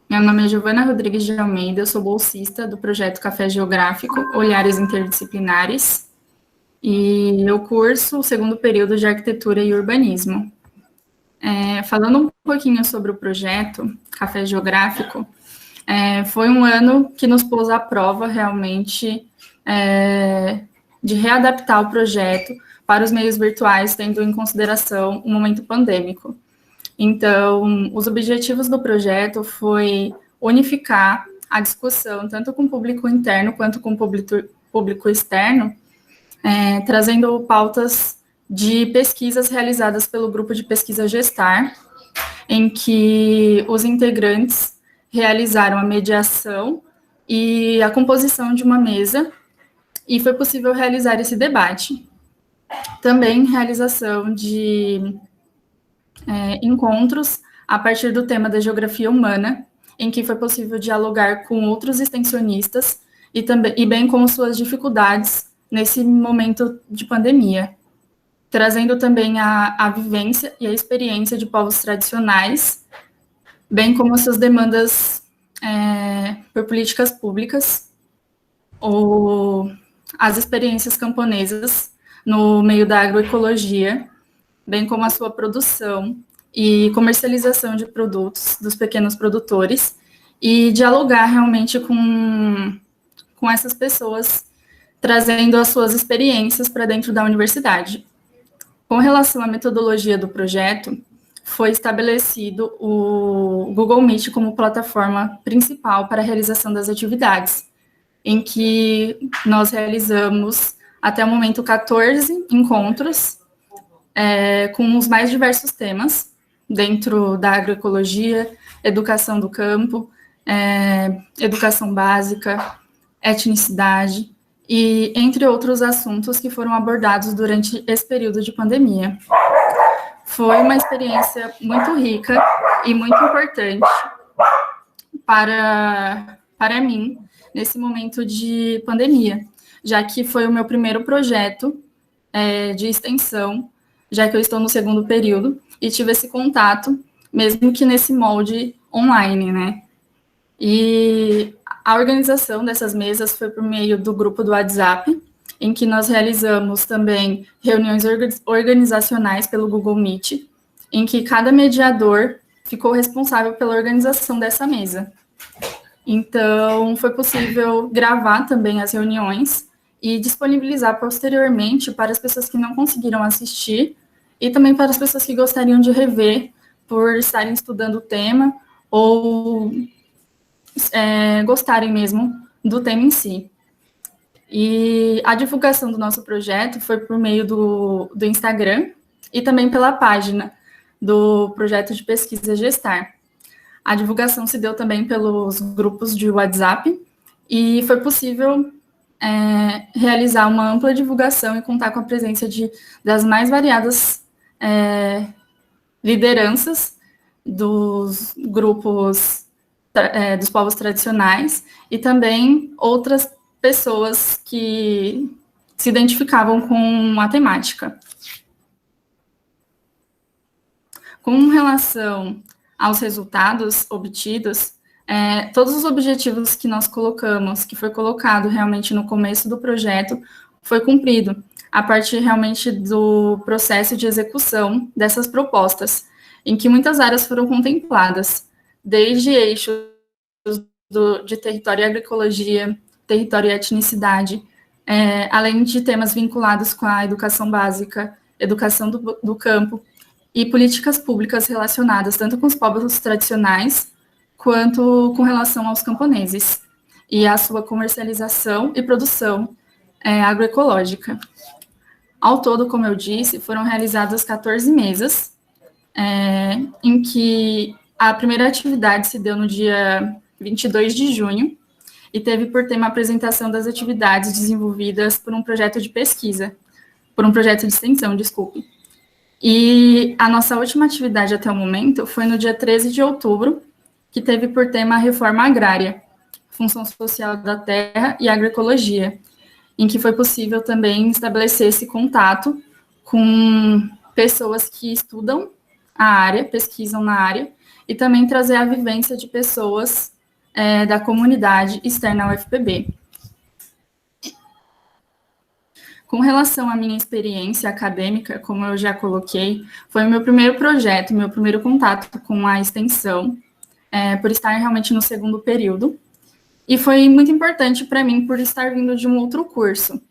Meu nome é Giovana Rodrigues de Almeida, eu sou bolsista do projeto Café Geográfico, Olhares Interdisciplinares, e eu curso o segundo período de Arquitetura e Urbanismo. Falando um pouquinho sobre o projeto Café Geográfico, foi um ano que nos pôs à prova, realmente, de readaptar o projeto para os meios virtuais, tendo em consideração o momento pandêmico. Então, os objetivos do projeto foi unificar a discussão, tanto com o público interno quanto com o público externo, trazendo pautas de pesquisas realizadas pelo grupo de pesquisa Gestar, em que os integrantes realizaram a mediação e a composição de uma mesa, e foi possível realizar esse debate. Também realização de encontros a partir do tema da geografia humana, em que foi possível dialogar com outros extensionistas e bem como suas dificuldades nesse momento de pandemia, trazendo também a vivência e a experiência de povos tradicionais, bem como as suas demandas por políticas públicas ou as experiências camponesas no meio da agroecologia, bem como a sua produção e comercialização de produtos dos pequenos produtores, e dialogar realmente com essas pessoas, trazendo as suas experiências para dentro da universidade. Com relação à metodologia do projeto, foi estabelecido o Google Meet como plataforma principal para a realização das atividades, em que nós realizamos, até o momento, 14 encontros, com os mais diversos temas, dentro da agroecologia, educação do campo, educação básica, etnicidade, e entre outros assuntos que foram abordados durante esse período de pandemia. Foi uma experiência muito rica e muito importante para mim, nesse momento de pandemia, já que foi o meu primeiro projeto de extensão, já que eu estou no segundo período, e tive esse contato, mesmo que nesse molde online, né? E a organização dessas mesas foi por meio do grupo do WhatsApp, em que nós realizamos também reuniões organizacionais pelo Google Meet, em que cada mediador ficou responsável pela organização dessa mesa. Então, foi possível gravar também as reuniões e disponibilizar posteriormente para as pessoas que não conseguiram assistir e também para as pessoas que gostariam de rever por estarem estudando o tema ou gostarem mesmo do tema em si. E a divulgação do nosso projeto foi por meio do Instagram e também pela página do projeto de pesquisa Gestar. A divulgação se deu também pelos grupos de WhatsApp e foi possível realizar uma ampla divulgação e contar com a presença das mais variadas lideranças dos grupos dos povos tradicionais e também outras pessoas que se identificavam com a temática. Com relação aos resultados obtidos, todos os objetivos que nós colocamos, que foi colocado realmente no começo do projeto, foi cumprido, a partir realmente do processo de execução dessas propostas, em que muitas áreas foram contempladas, desde eixos de território e agroecologia, território e etnicidade, além de temas vinculados com a educação básica, educação do campo, e políticas públicas relacionadas tanto com os povos tradicionais, quanto com relação aos camponeses, e a sua comercialização e produção agroecológica. Ao todo, como eu disse, foram realizadas 14 mesas, em que a primeira atividade se deu no dia 22 de junho, e teve por tema a apresentação das atividades desenvolvidas por um projeto de pesquisa, por um projeto de extensão, desculpe. E a nossa última atividade até o momento foi no dia 13 de outubro, que teve por tema a reforma agrária, função social da terra e agroecologia, em que foi possível também estabelecer esse contato com pessoas que estudam a área, pesquisam na área, e também trazer a vivência de pessoas da comunidade externa ao UFPB. Com relação à minha experiência acadêmica, como eu já coloquei, foi o meu primeiro projeto, meu primeiro contato com a extensão, por estar realmente no segundo período, e foi muito importante para mim por estar vindo de um outro curso.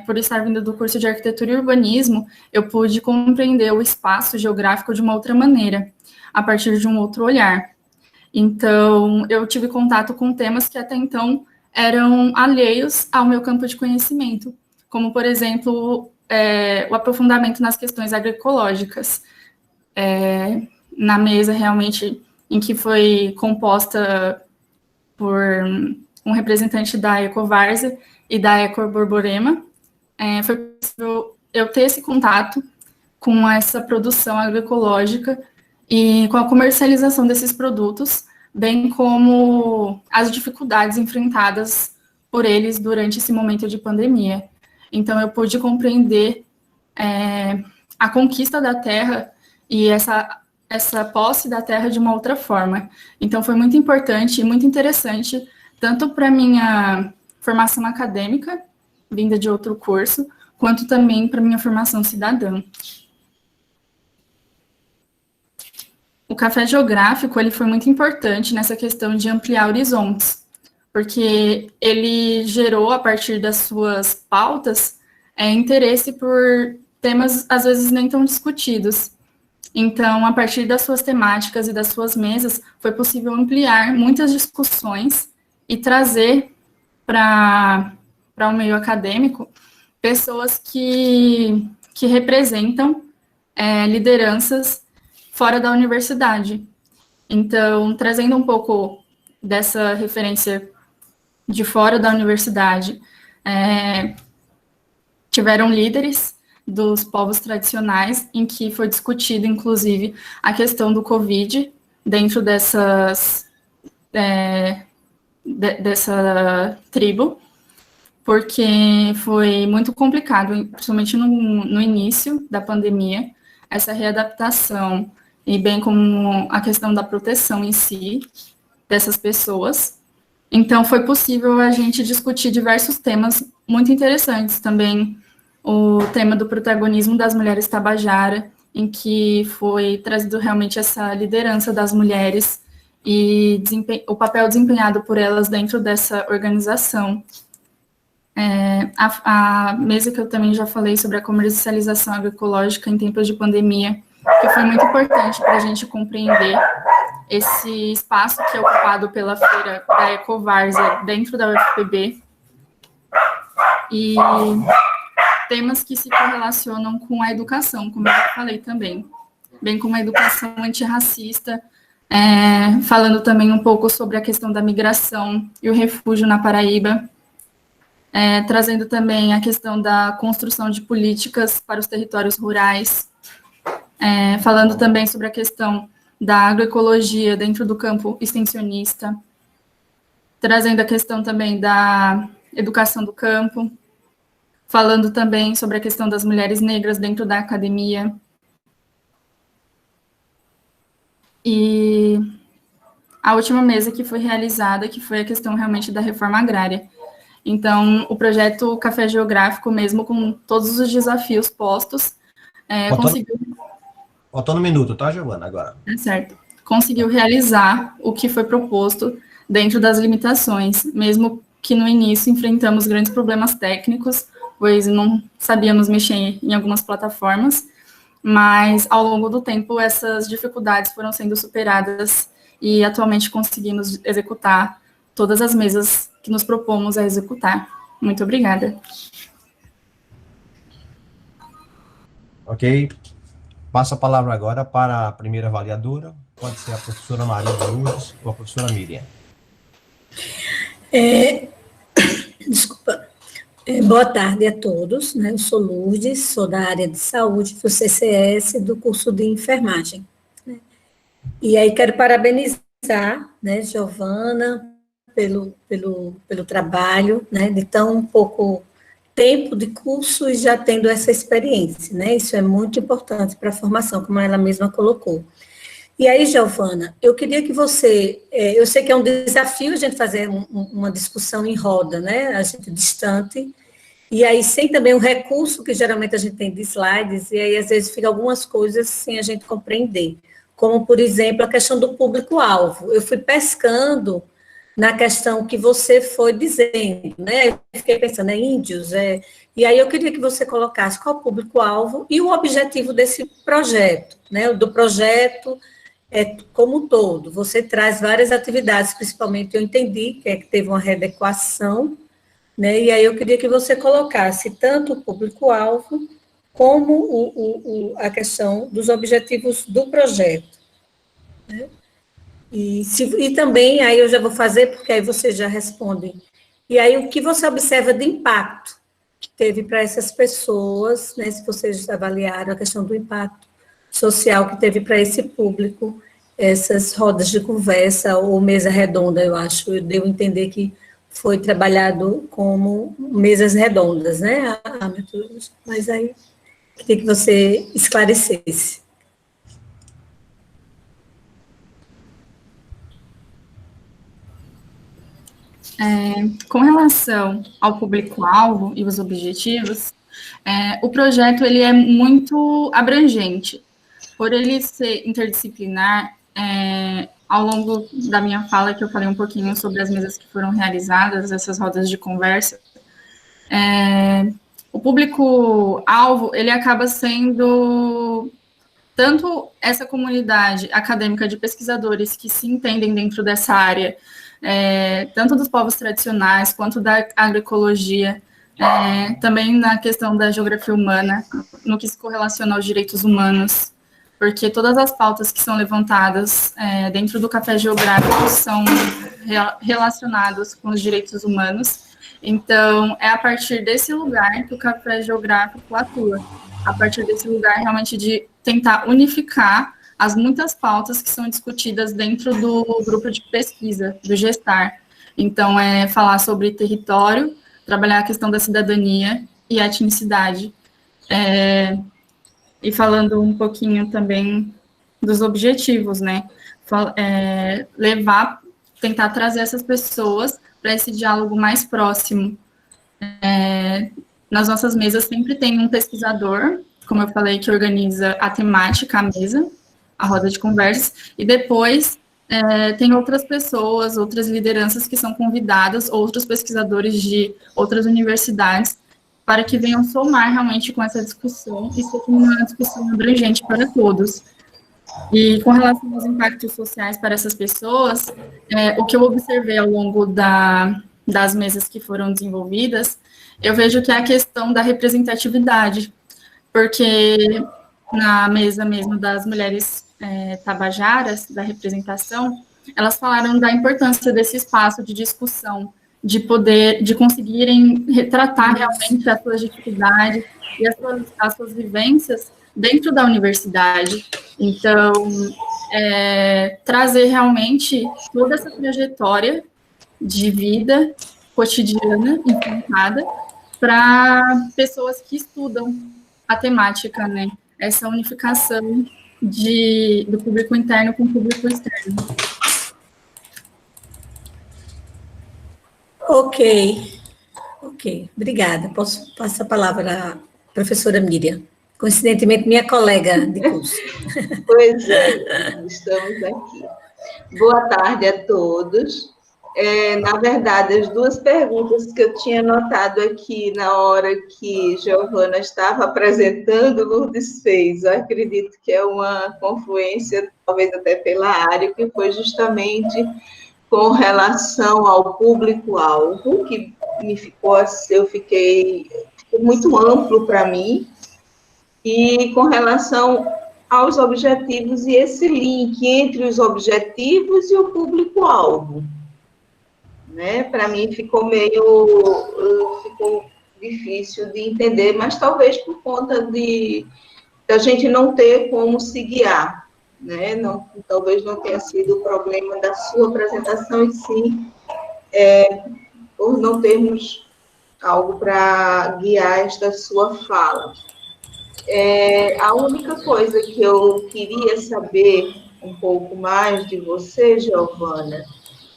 Por estar vindo do curso de Arquitetura e Urbanismo, eu pude compreender o espaço geográfico de uma outra maneira, a partir de um outro olhar. Então, eu tive contato com temas que até então eram alheios ao meu campo de conhecimento, como, por exemplo, o aprofundamento nas questões agroecológicas. Na mesa, realmente, em que foi composta por um representante da Ecovárzea e da Ecoborborema, foi possível eu ter esse contato com essa produção agroecológica e com a comercialização desses produtos, bem como as dificuldades enfrentadas por eles durante esse momento de pandemia. Então, eu pude compreender a conquista da terra e essa posse da terra de uma outra forma. Então, foi muito importante e muito interessante, tanto para a minha formação acadêmica, vinda de outro curso, quanto também para a minha formação cidadã. O café geográfico ele foi muito importante nessa questão de ampliar horizontes, porque ele gerou, a partir das suas pautas, interesse por temas, às vezes, nem tão discutidos. Então, a partir das suas temáticas e das suas mesas, foi possível ampliar muitas discussões e trazer para o meio acadêmico pessoas que representam lideranças fora da universidade. Então, trazendo um pouco dessa referência de fora da universidade, tiveram líderes dos povos tradicionais, em que foi discutido, inclusive, a questão do Covid dentro dessa tribo, porque foi muito complicado, principalmente no início da pandemia, essa readaptação, e bem como a questão da proteção em si dessas pessoas. Então, foi possível a gente discutir diversos temas muito interessantes também, o tema do protagonismo das mulheres tabajara, em que foi trazido realmente essa liderança das mulheres e o papel desempenhado por elas dentro dessa organização. A mesa que eu também já falei sobre a comercialização agroecológica em tempos de pandemia, que foi muito importante para a gente compreender esse espaço que é ocupado pela feira da Ecovárzea dentro da UFPB, e temas que se correlacionam com a educação, como eu já falei também, bem como a educação antirracista, falando também um pouco sobre a questão da migração e o refúgio na Paraíba, trazendo também a questão da construção de políticas para os territórios rurais, falando também sobre a questão da agroecologia dentro do campo extensionista, trazendo a questão também da educação do campo, falando também sobre a questão das mulheres negras dentro da academia. E a última mesa que foi realizada, que foi a questão realmente da reforma agrária. Então, o projeto Café Geográfico, mesmo com todos os desafios postos, conseguiu... Faltando um minuto, tá, Giovana, agora? Certo. Conseguiu realizar o que foi proposto dentro das limitações, mesmo que no início enfrentamos grandes problemas técnicos, pois não sabíamos mexer em algumas plataformas, mas ao longo do tempo essas dificuldades foram sendo superadas e atualmente conseguimos executar todas as mesas que nos propomos a executar. Muito obrigada. Ok. Passo a palavra agora para a primeira avaliadora, pode ser a professora Maria de Lourdes ou a professora Miriam. Desculpa. Boa tarde a todos, né? Eu sou Lourdes, sou da área de saúde do CCS, do curso de enfermagem. Né? E aí quero parabenizar, né, Giovana, pelo trabalho, né, de tão pouco tempo de curso e já tendo essa experiência, né? Isso é muito importante para a formação, como ela mesma colocou. E aí, Giovana, eu queria que você, eu sei que é um desafio a gente fazer uma discussão em roda, né, a gente distante, e aí sem também o recurso que geralmente a gente tem de slides, e aí às vezes fica algumas coisas sem a gente compreender, como, por exemplo, a questão do público-alvo. Eu fui pescando na questão que você foi dizendo, né, eu fiquei pensando, índios, e aí eu queria que você colocasse qual o público-alvo e o objetivo desse projeto, né, do projeto como um todo. Você traz várias atividades, principalmente eu entendi que teve uma readequação, né? E aí eu queria que você colocasse tanto o público-alvo como a questão dos objetivos do projeto. Né? E também, aí eu já vou fazer, porque aí você já responde. E aí o que você observa de impacto que teve para essas pessoas, né? Se vocês avaliaram a questão do impacto social que teve para esse público, essas rodas de conversa ou mesa redonda, eu acho, eu devo entender que foi trabalhado como mesas redondas, né? Mas aí, queria que você esclarecesse. Com relação ao público-alvo e os objetivos, o projeto ele é muito abrangente. Por ele ser interdisciplinar, ao longo da minha fala, que eu falei um pouquinho sobre as mesas que foram realizadas, essas rodas de conversa, o público-alvo, ele acaba sendo tanto essa comunidade acadêmica de pesquisadores que se entendem dentro dessa área, tanto dos povos tradicionais quanto da agroecologia, também na questão da geografia humana, no que se correlaciona aos direitos humanos, porque todas as pautas que são levantadas dentro do café geográfico são relacionadas com os direitos humanos. Então, é a partir desse lugar que o café geográfico atua, a partir desse lugar realmente de tentar unificar as muitas pautas que são discutidas dentro do grupo de pesquisa, do GESTAR. Então, é falar sobre território, trabalhar a questão da cidadania e etnicidade. E falando um pouquinho também dos objetivos, né? Tentar trazer essas pessoas para esse diálogo mais próximo. Nas nossas mesas sempre tem um pesquisador, como eu falei, que organiza a temática, a mesa, a roda de conversas, e depois tem outras pessoas, outras lideranças que são convidadas, outros pesquisadores de outras universidades, para que venham somar realmente com essa discussão e ser uma discussão abrangente para todos. E com relação aos impactos sociais para essas pessoas, o que eu observei ao longo das mesas que foram desenvolvidas, eu vejo que é a questão da representatividade, porque na mesa mesmo das mulheres tabajaras, da representação, elas falaram da importância desse espaço de discussão, de conseguirem retratar realmente as suas dificuldades e as suas vivências dentro da universidade. Então, trazer realmente toda essa trajetória de vida cotidiana, enfrentada, para pessoas que estudam a temática, né? Essa unificação do público interno com o público externo. Ok, obrigada. Posso passar a palavra à professora Miriam, coincidentemente minha colega de curso. Pois é, estamos aqui. Boa tarde a todos. Na verdade, as duas perguntas que eu tinha notado aqui na hora que Giovana estava apresentando, Lourdes fez. Eu acredito que é uma confluência, talvez até pela área, que foi justamente com relação ao público-alvo, que ficou muito amplo para mim, e com relação aos objetivos e esse link entre os objetivos e o público-alvo. Né? Para mim ficou difícil de entender, mas talvez por conta de a gente não ter como se guiar, né? Não, talvez não tenha sido o problema da sua apresentação, e sim por não termos algo para guiar esta sua fala. A única coisa que eu queria saber um pouco mais de você, Giovana,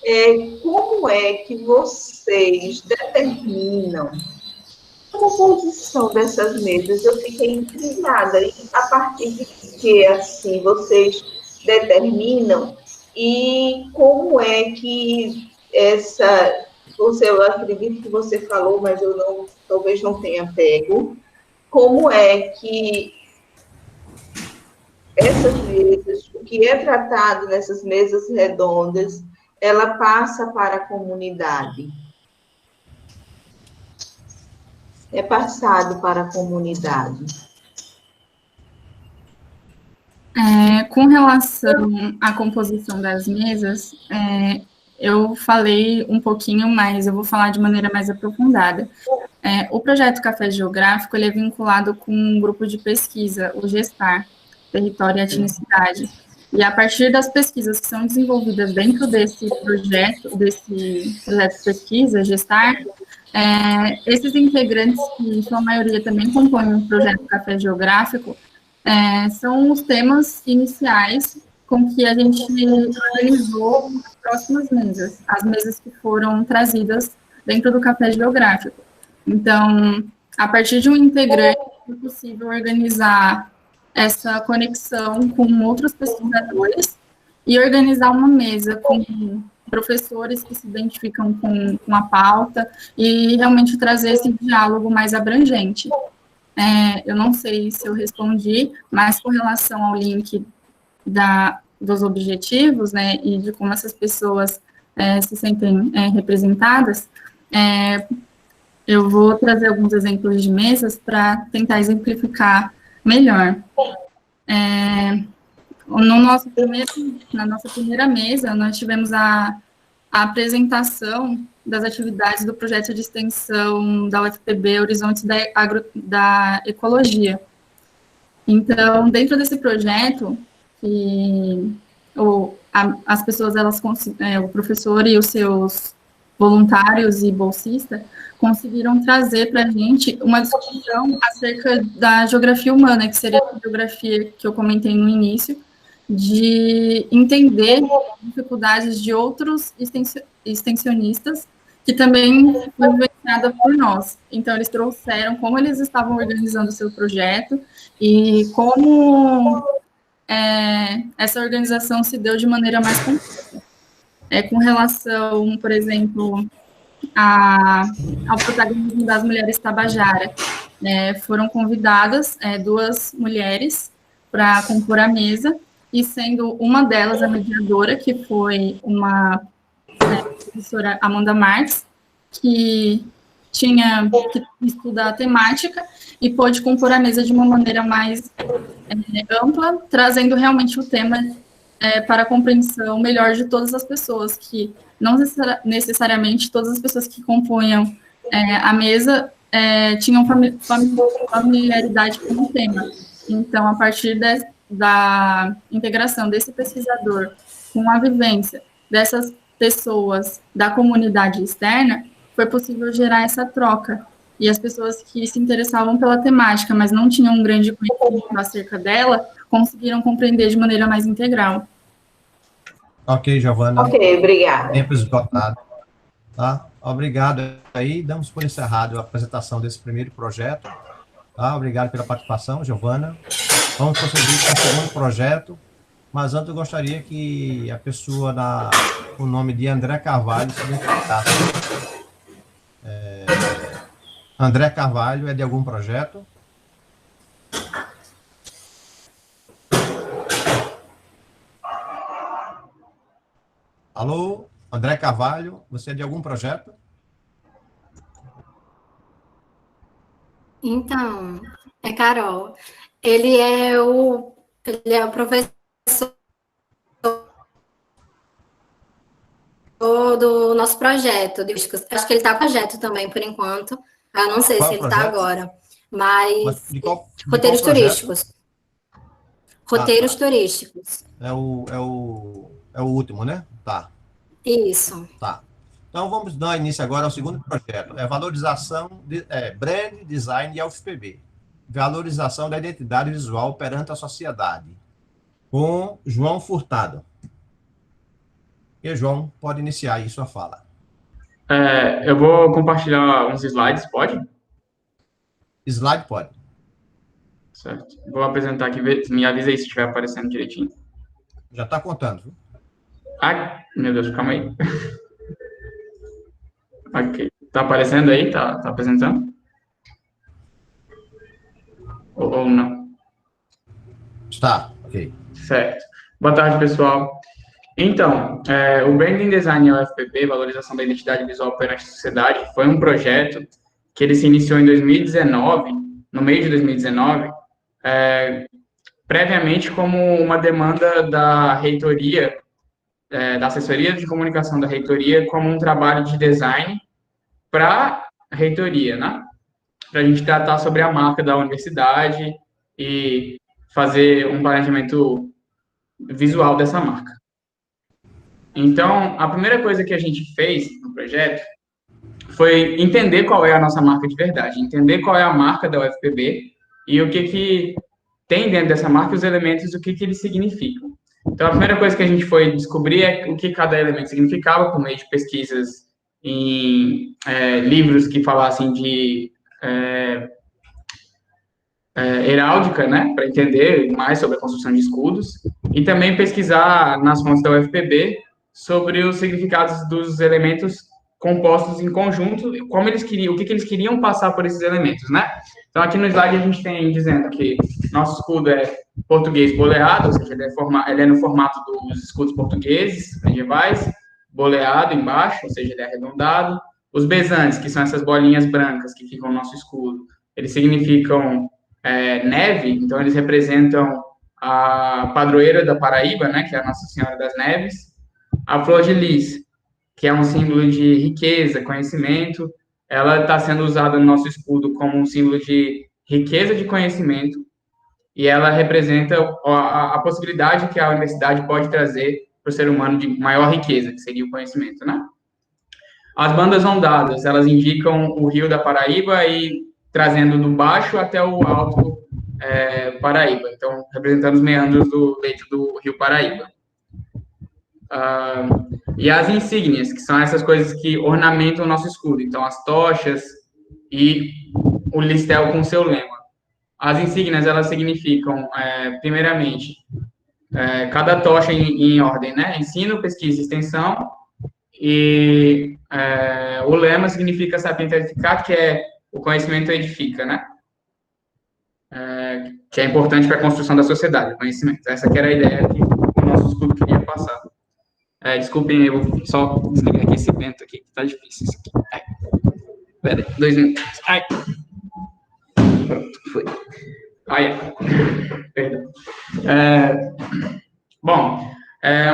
é como é que vocês determinam a composição dessas mesas. Eu fiquei intrigada, e a partir de que, assim, vocês determinam, e como é que eu acredito que você falou, mas eu talvez não tenha pego, como é que essas mesas, o que é tratado nessas mesas redondas, ela passa para a comunidade. É passado para a comunidade. Com relação à composição das mesas, eu falei um pouquinho mais, eu vou falar de maneira mais aprofundada. O projeto Café Geográfico ele é vinculado com um grupo de pesquisa, o GESTAR, Território e Etnicidade. E a partir das pesquisas que são desenvolvidas dentro desse projeto de pesquisa, GESTAR, esses integrantes, que em sua maioria também compõem o projeto Café Geográfico, são os temas iniciais com que a gente organizou as próximas mesas, as mesas que foram trazidas dentro do Café Geográfico. Então, a partir de um integrante, é possível organizar essa conexão com outros pesquisadores e organizar uma mesa com professores que se identificam com a pauta e realmente trazer esse diálogo mais abrangente. Eu não sei se eu respondi, mas com relação ao link dos objetivos, né, e de como essas pessoas se sentem representadas, eu vou trazer alguns exemplos de mesas para tentar exemplificar melhor. Na nossa primeira mesa, nós tivemos a apresentação das atividades do projeto de extensão da UFPB Horizontes da Ecologia. Então, dentro desse projeto, as pessoas, o professor e os seus voluntários e bolsistas conseguiram trazer para a gente uma discussão acerca da geografia humana, que seria a geografia que eu comentei no início, de entender as dificuldades de outros extensionistas, que também foi vivenciada por nós. Então, eles trouxeram como eles estavam organizando o seu projeto e como essa organização se deu de maneira mais completa. Com relação, por exemplo, ao protagonismo das mulheres Tabajara, foram convidadas 2 mulheres para compor a mesa, e sendo uma delas a mediadora, que foi uma professora Amanda Marques, que estuda a temática e pôde compor a mesa de uma maneira mais ampla, trazendo realmente o tema para a compreensão melhor de todas as pessoas, que não necessariamente todas as pessoas que compunham a mesa tinham familiaridade com o tema. Então, a partir da integração desse pesquisador com a vivência dessas pessoas da comunidade externa, foi possível gerar essa troca. E as pessoas que se interessavam pela temática, mas não tinham um grande conhecimento acerca dela, conseguiram compreender de maneira mais integral. Ok, Giovana. Ok, obrigada. Tempo esgotado. Tá? Obrigado. Aí, damos por encerrado a apresentação desse primeiro projeto. Tá? Obrigado pela participação, Giovana. Vamos prosseguir com o segundo projeto, mas antes eu gostaria que a pessoa com o nome de André Carvalho se identificasse. André Carvalho é de algum projeto? Alô, André Carvalho, você é de algum projeto? Então, Carol. Ele é o professor do nosso projeto. Acho que ele está com projeto também, por enquanto. Eu não sei Qual se é o ele está projeto? agora, mas De qual roteiros projeto? turísticos. Roteiros Tá. turísticos. É o último, né? Tá. Isso. Tá. Então, vamos dar início agora ao segundo projeto. É valorização, brand, design e UFPB. Valorização da identidade visual perante a sociedade. Com João Furtado. E, João, pode iniciar aí sua fala. Eu vou compartilhar uns slides, pode? Slide pode. Certo. Vou apresentar aqui, me avisa aí se estiver aparecendo direitinho. Já está contando, viu? Ai, meu Deus, calma aí. Ok. Tá aparecendo aí? Tá apresentando? Ou não? Está, ok. Certo. Boa tarde, pessoal. Então, o Branding Design UFPB, Valorização da Identidade Visual perante a Sociedade, foi um projeto que ele se iniciou em 2019, no meio de 2019, previamente como uma demanda da reitoria, da assessoria de comunicação da reitoria, como um trabalho de design para a reitoria, né? Para a gente tratar sobre a marca da universidade e fazer um planejamento visual dessa marca. Então, a primeira coisa que a gente fez no projeto foi entender qual é a nossa marca de verdade, entender qual é a marca da UFPB e o que tem dentro dessa marca, os elementos, o que eles significam. Então, a primeira coisa que a gente foi descobrir é o que cada elemento significava, por meio de pesquisas em livros que falassem de heráldica, né, para entender mais sobre a construção de escudos, e também pesquisar nas fontes da UFPB sobre os significados dos elementos compostos em conjunto, como eles queriam, o que eles queriam passar por esses elementos, né? Então, aqui no slide a gente tem dizendo que nosso escudo é português boleado, ou seja, ele é no formato dos escudos portugueses medievais, boleado embaixo, ou seja, ele é arredondado. Os besantes, que são essas bolinhas brancas que ficam no nosso escudo, eles significam neve, então eles representam a padroeira da Paraíba, né, que é a Nossa Senhora das Neves. A flor de lis, que é um símbolo de riqueza, conhecimento, ela está sendo usada no nosso escudo como um símbolo de riqueza de conhecimento, e ela representa a possibilidade que a universidade pode trazer para o ser humano de maior riqueza, que seria o conhecimento, né? As bandas ondadas, elas indicam o rio da Paraíba e trazendo do baixo até o alto Paraíba, então representando os meandros do leito do rio Paraíba. E as insígnias, que são essas coisas que ornamentam o nosso escudo, então as tochas e o listel com seu lema. As insígnias, elas significam, primeiramente, cada tocha em ordem, né? Ensino, pesquisa e extensão, e o lema significa sapiente edificar, que é o conhecimento edifica, né? Que é importante para a construção da sociedade, o conhecimento. Essa que era a ideia que o nosso escudo queria passar. Desculpem, eu vou só desligar aqui esse vento aqui, que tá difícil isso aqui. Pera aí, 2 minutos. Ai. Pronto, foi. Perdão.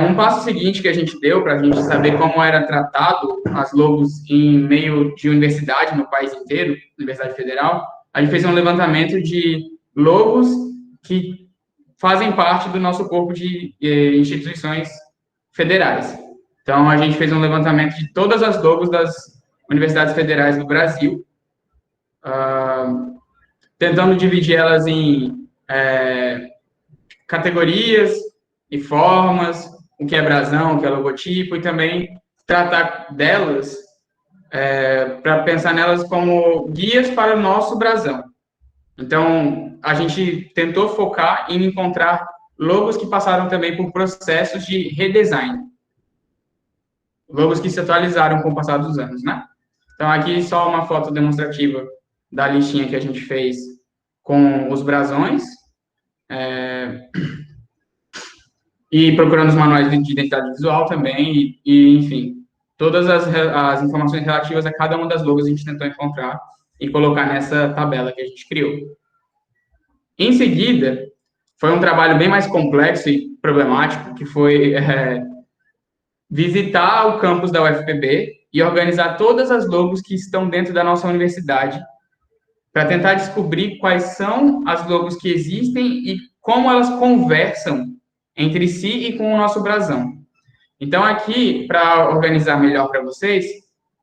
Um passo seguinte que a gente deu para a gente saber como era tratado as logos em meio de universidade no país inteiro, Universidade Federal, a gente fez um levantamento de logos que fazem parte do nosso corpo de instituições federais. Então, a gente fez um levantamento de todas as logos das universidades federais do Brasil, tentando dividir elas em categorias e formas, o que é brasão, o que é logotipo, e também tratar delas, para pensar nelas como guias para o nosso brasão. Então, a gente tentou focar em encontrar logos que passaram também por processos de redesign. Logos que se atualizaram com o passar dos anos, né? Então, aqui só uma foto demonstrativa da listinha que a gente fez com os brasões. E procurando os manuais de identidade visual também, enfim, todas as informações relativas a cada uma das logos a gente tentou encontrar e colocar nessa tabela que a gente criou. Em seguida, foi um trabalho bem mais complexo e problemático, que foi visitar o campus da UFPB e organizar todas as logos que estão dentro da nossa universidade, para tentar descobrir quais são as logos que existem e como elas conversam entre si e com o nosso brasão. Então, aqui, para organizar melhor para vocês,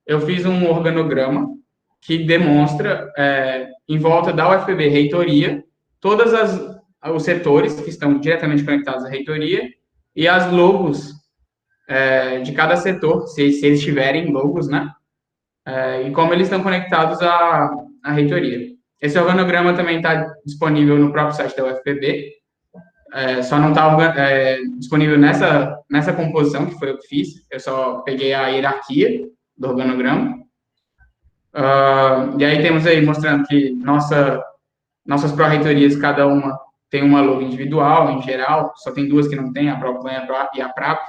eu fiz um organograma que demonstra, em volta da UFPB Reitoria, todos os setores que estão diretamente conectados à reitoria e as logos de cada setor, se eles tiverem logos, né? E como eles estão conectados à reitoria. Esse organograma também está disponível no próprio site da UFPB, só não está disponível nessa composição, que foi eu que fiz, eu só peguei a hierarquia do organograma. E aí temos aí mostrando que nossas pró-reitorias, cada uma tem uma logo individual, em geral, só tem duas que não tem, a ProPlan e a PRAP,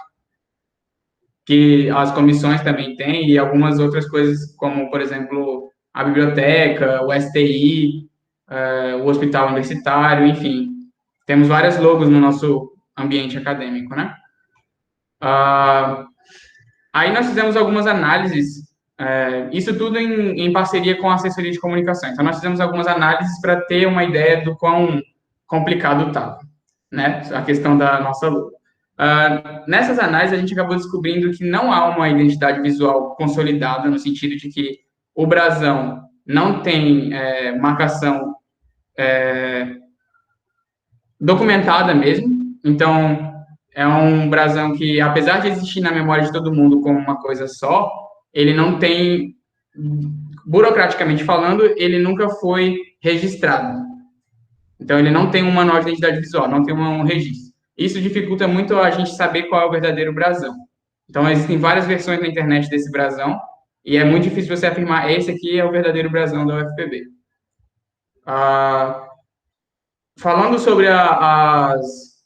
que as comissões também têm, e algumas outras coisas, como, por exemplo, a biblioteca, o STI, o hospital universitário, enfim. Temos várias logos no nosso ambiente acadêmico, né? Aí nós fizemos algumas análises, isso tudo em parceria com a assessoria de comunicação. Então, nós fizemos algumas análises para ter uma ideia do quão complicado estava, né? A questão da nossa logo. Nessas análises, a gente acabou descobrindo que não há uma identidade visual consolidada, no sentido de que o brasão não tem marcação documentada mesmo. Então, é um brasão que, apesar de existir na memória de todo mundo como uma coisa só, ele não tem, burocraticamente falando, ele nunca foi registrado. Então, ele não tem um manual de identidade visual, não tem um registro. Isso dificulta muito a gente saber qual é o verdadeiro brasão. Então, existem várias versões na internet desse brasão, e é muito difícil você afirmar, esse aqui é o verdadeiro brasão da UFPB. Falando sobre as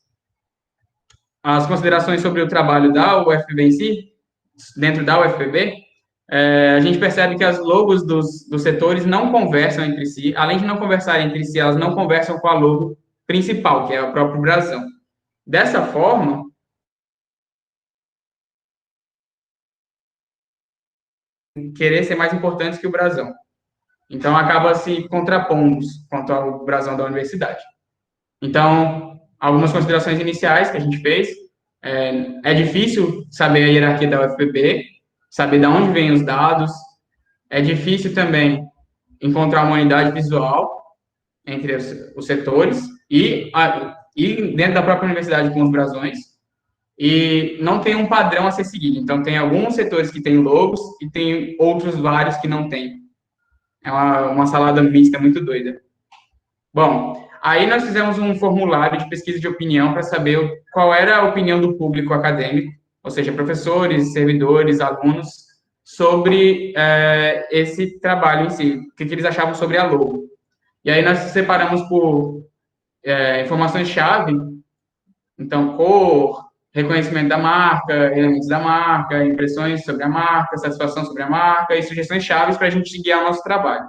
considerações sobre o trabalho da UFPB em si, dentro da UFPB, a gente percebe que as logos dos setores não conversam entre si. Além de não conversarem entre si, elas não conversam com a logo principal, que é o próprio brasão. Dessa forma, querer ser mais importantes que o brasão. Então, acaba se contrapondo quanto ao brasão da universidade. Então, algumas considerações iniciais que a gente fez. É difícil saber a hierarquia da UFPB, saber de onde vêm os dados. É difícil também encontrar uma unidade visual entre os setores e dentro da própria universidade com os brasões. E não tem um padrão a ser seguido. Então, tem alguns setores que têm logos e tem outros vários que não têm. É uma salada mista muito doida. Bom, aí nós fizemos um formulário de pesquisa de opinião para saber qual era a opinião do público acadêmico, ou seja, professores, servidores, alunos, sobre esse trabalho em si, o que eles achavam sobre a logo. E aí nós separamos por informações-chave, então, cor, reconhecimento da marca, elementos da marca, impressões sobre a marca, satisfação sobre a marca e sugestões chaves para a gente guiar o nosso trabalho.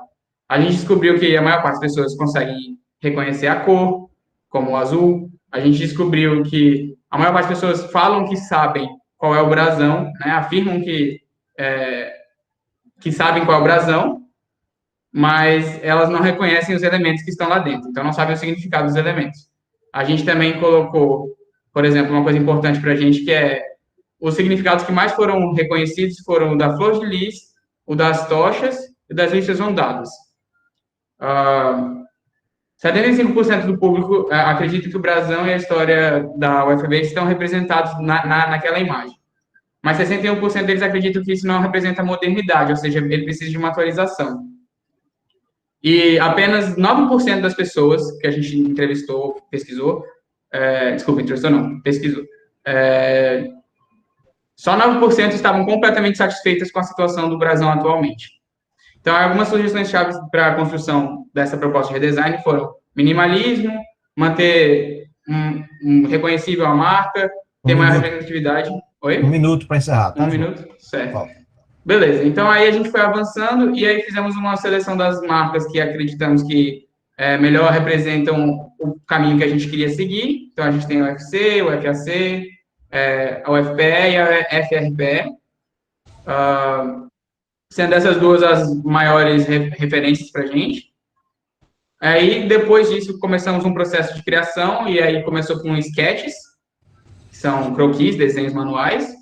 A gente descobriu que a maior parte das pessoas consegue reconhecer a cor, como o azul. A gente descobriu que a maior parte das pessoas falam que sabem qual é o brasão, né? Afirmam que sabem qual é o brasão, mas elas não reconhecem os elementos que estão lá dentro, então não sabem o significado dos elementos. A gente também colocou, por exemplo, uma coisa importante para a gente, que é os significados que mais foram reconhecidos foram o da flor de lis, o das tochas e das listas ondadas. 75% do público acredita que o brasão e a história da UFPB estão representados naquela imagem. Mas 61% deles acreditam que isso não representa modernidade, ou seja, ele precisa de uma atualização. E apenas 9% das pessoas que a gente entrevistou, pesquisou, pesquisou. Só 9% estavam completamente satisfeitas com a situação do brasão atualmente. Então, algumas sugestões-chave para a construção dessa proposta de redesign foram minimalismo, manter reconhecível a marca, ter maior representatividade. Oi? 1 minuto para encerrar. Tá? 1 minuto? Certo. Beleza, então aí a gente foi avançando e aí fizemos uma seleção das marcas que acreditamos que melhor representam o caminho que a gente queria seguir. Então, a gente tem o UFC, o FAC, a UFPE e a FRPE. sendo essas duas as maiores referências para a gente. Aí, depois disso, começamos um processo de criação, e aí começou com sketches, que são croquis, desenhos manuais,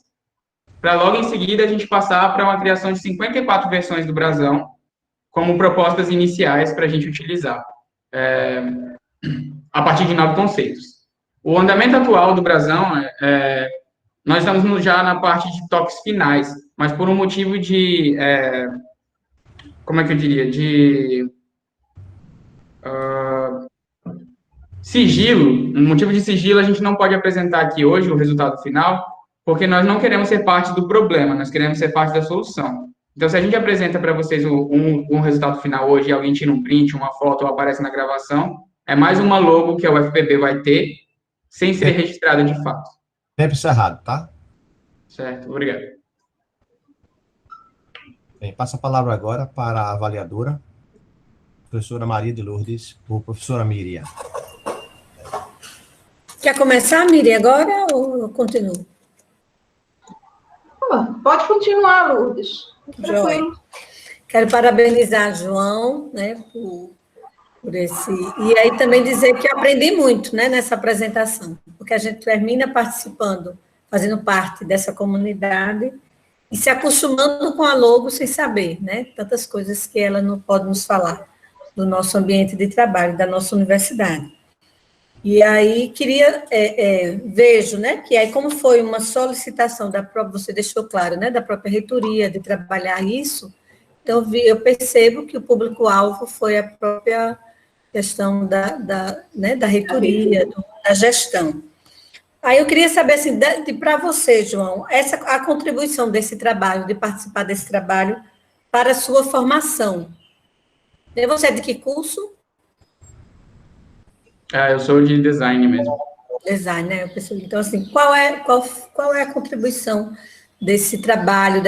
para logo em seguida a gente passar para uma criação de 54 versões do brasão, como propostas iniciais para a gente utilizar, a partir de 9 conceitos. O andamento atual do brasão, nós estamos já na parte de toques finais, mas por um motivo de, como é que eu diria, de sigilo, um motivo de sigilo, a gente não pode apresentar aqui hoje o resultado final, porque nós não queremos ser parte do problema, nós queremos ser parte da solução. Então, se a gente apresenta para vocês um resultado final hoje, e alguém tira um print, uma foto, ou aparece na gravação, é mais uma logo que a UFPB vai ter, sem ser registrada de fato. Tempo encerrado, tá? Certo, obrigado. Bem, passa a palavra agora para a avaliadora, professora Maria de Lourdes, ou professora Miriam. Quer começar, Miriam, agora ou eu continuo? Pode continuar, Lourdes. Joia. Quero parabenizar João, né, por esse... E aí também dizer que eu aprendi muito, né, nessa apresentação, porque a gente termina participando, fazendo parte dessa comunidade e se acostumando com a logo sem saber, né, tantas coisas que ela não pode nos falar do nosso ambiente de trabalho, da nossa universidade. E aí queria, vejo, né, que aí como foi uma solicitação da própria, você deixou claro, né, da própria reitoria de trabalhar isso, então eu percebo que o público-alvo foi a própria questão da reitoria, da gestão. Aí eu queria saber, assim, para você, João, a contribuição desse trabalho, de participar desse trabalho, para a sua formação. Você é de que curso? Eu sou de design mesmo. Design, né? Eu percebi. Então, assim, qual é a contribuição desse trabalho,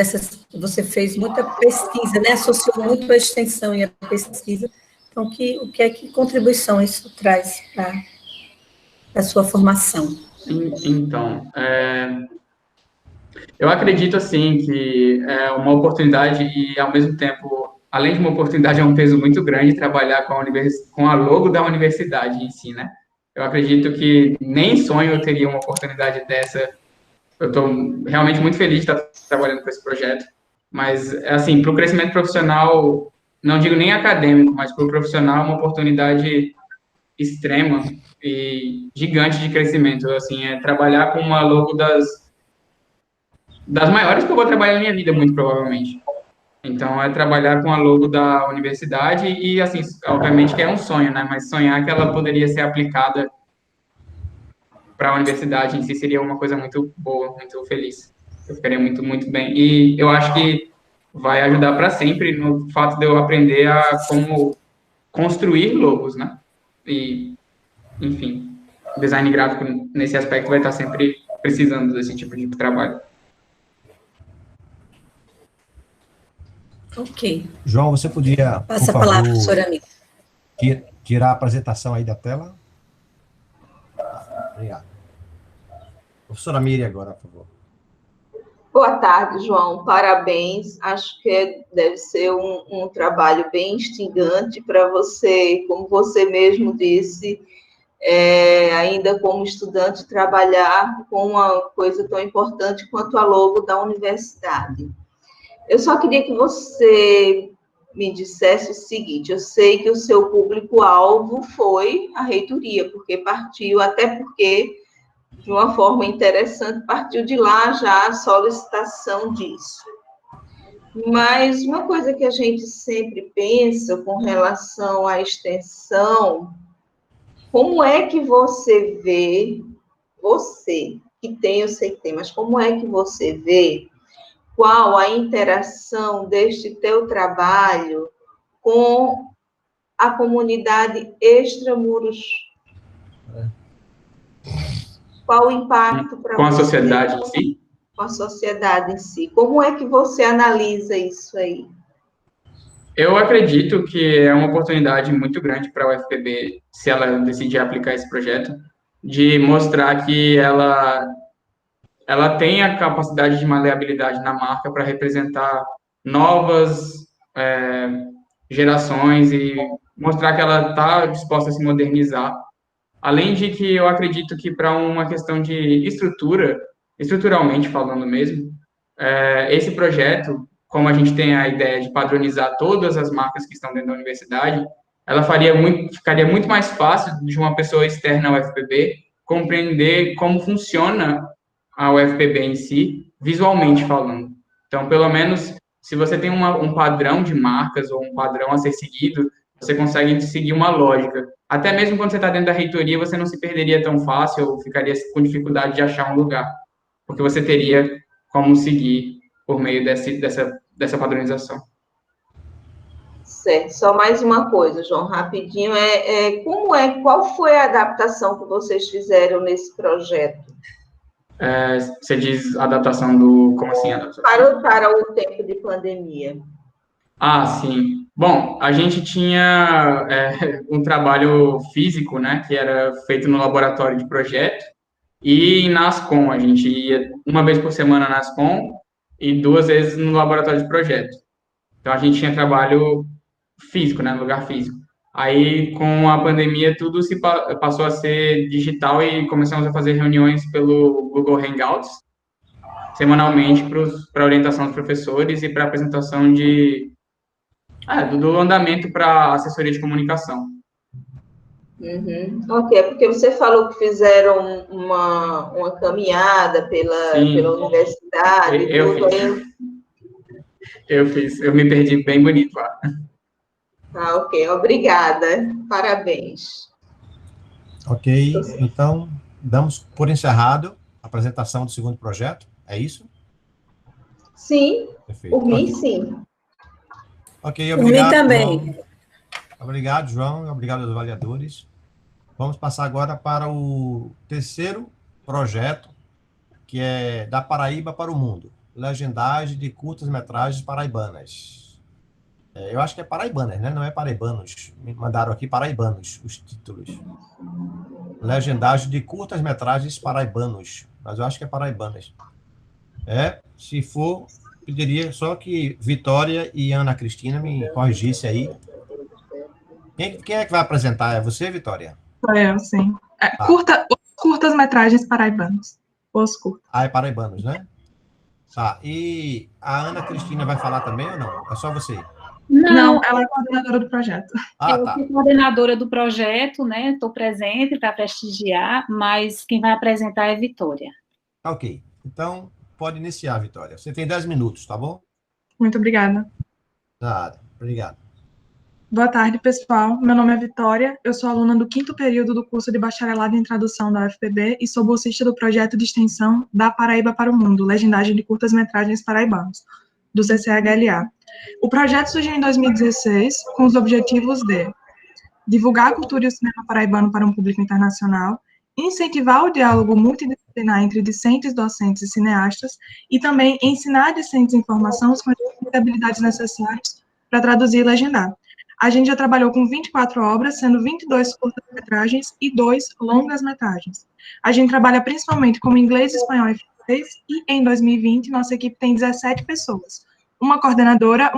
você fez muita pesquisa, né? Associou muito a extensão e a pesquisa. Então, que contribuição isso traz para a sua formação? Então, eu acredito, assim, que é uma oportunidade e, ao mesmo tempo, além de uma oportunidade, é um peso muito grande trabalhar com a logo da universidade em si, né? Eu acredito que nem sonho eu teria uma oportunidade dessa. Eu estou realmente muito feliz de estar trabalhando com esse projeto, mas, assim, para o crescimento profissional, não digo nem acadêmico, mas para o profissional, é uma oportunidade extrema e gigante de crescimento, assim, trabalhar com uma logo das maiores que eu vou trabalhar na minha vida, muito provavelmente. Então, trabalhar com a logo da universidade e, assim, obviamente que é um sonho, né? Mas sonhar que ela poderia ser aplicada para a universidade em si seria uma coisa muito boa, muito feliz. Eu ficaria muito, muito bem. E eu acho que vai ajudar para sempre no fato de eu aprender a como construir logos, né? E, enfim, design gráfico nesse aspecto vai estar sempre precisando desse tipo de trabalho. Ok. João, você podia, Passa por a palavra, favor, professora Amiga. tirar a apresentação aí da tela? Obrigado. Professora Miriam agora, por favor. Boa tarde, João. Parabéns. Acho que deve ser um trabalho bem instigante para você, como você mesmo disse, ainda como estudante, trabalhar com uma coisa tão importante quanto a logo da universidade. Eu só queria que você me dissesse o seguinte: eu sei que o seu público-alvo foi a reitoria, até porque, de uma forma interessante, partiu de lá já a solicitação disso. Mas uma coisa que a gente sempre pensa com relação à extensão, como é que você vê, você que tem, eu sei que tem, mas como é que você vê qual a interação deste teu trabalho com a comunidade extramuros? Qual o impacto para você? Com a sociedade em si? Com a sociedade em si. Como é que você analisa isso aí? Eu acredito que é uma oportunidade muito grande para a UFPB, se ela decidir aplicar esse projeto, de mostrar que ela tem a capacidade de maleabilidade na marca para representar novas gerações e mostrar que ela está disposta a se modernizar. Além de que eu acredito que para uma questão de estruturalmente falando mesmo, esse projeto, como a gente tem a ideia de padronizar todas as marcas que estão dentro da universidade, ela ficaria muito mais fácil de uma pessoa externa ao UFPB compreender como funciona a UFPB em si, visualmente falando. Então, pelo menos, se você tem um padrão de marcas ou um padrão a ser seguido, você consegue seguir uma lógica. Até mesmo quando você está dentro da reitoria, você não se perderia tão fácil ou ficaria com dificuldade de achar um lugar, porque você teria como seguir por meio dessa padronização. Certo. Só mais uma coisa, João, rapidinho. Qual foi a adaptação que vocês fizeram nesse projeto? Você diz adaptação do... Como assim adaptação? Para o tempo de pandemia. Ah, sim. Bom, a gente tinha um trabalho físico, né, que era feito no laboratório de projeto, e na Ascom, a gente ia uma vez por semana na Ascom e 2 vezes no laboratório de projeto. Então, a gente tinha trabalho físico, né, no lugar físico. Aí, com a pandemia, tudo passou a ser digital e começamos a fazer reuniões pelo Google Hangouts, semanalmente, para orientação dos professores e para apresentação do andamento para assessoria de comunicação. Uhum. Ok, porque você falou que fizeram uma caminhada pela universidade. Eu me perdi bem bonito lá. Ah, ok, obrigada, parabéns. Ok, então, damos por encerrado a apresentação do segundo projeto, é isso? Sim, Perfeito. por mim, sim. Ok, obrigado. Por mim também. João. Obrigado, João, obrigado aos avaliadores. Vamos passar agora para o terceiro projeto, que é Da Paraíba para o Mundo, legendagem de curtas-metragens paraibanas. Eu acho que é paraibanas, né? Não é paraibanos. Me mandaram aqui paraibanos, os títulos. Legendagem de curtas-metragens paraibanos, mas eu acho que é paraibanas. Se for, pediria só que Vitória e Ana Cristina me corrigissem aí. Quem é que vai apresentar? É você, Vitória? Sou eu, sim. Curtas-metragens paraibanos. Os curtas. É paraibanos, né? Tá. E a Ana Cristina vai falar também ou não? É só você? Não, ela é coordenadora do projeto. Eu Tá. sou coordenadora do projeto, né? Estou presente para prestigiar, mas quem vai apresentar é Vitória. Ok. Então, pode iniciar, Vitória. Você tem 10 minutos, tá bom? Muito obrigada. Nada. Obrigado. Boa tarde, pessoal. Meu nome é Vitória, eu sou aluna do 5º período do curso de Bacharelado em Tradução da UFPB e sou bolsista do projeto de extensão Da Paraíba para o Mundo, legendagem de curtas-metragens paraibanos, do CCHLA. O projeto surgiu em 2016 com os objetivos de divulgar a cultura e o cinema paraibano para um público internacional, incentivar o diálogo multidisciplinar entre discentes, docentes e cineastas e também ensinar discentes informação com as habilidades necessárias para traduzir e legendar. A gente já trabalhou com 24 obras, sendo 22 curtas-metragens e 2 longas-metragens. A gente trabalha principalmente com inglês, espanhol e francês, e em 2020 nossa equipe tem 17 pessoas. Uma coordenadora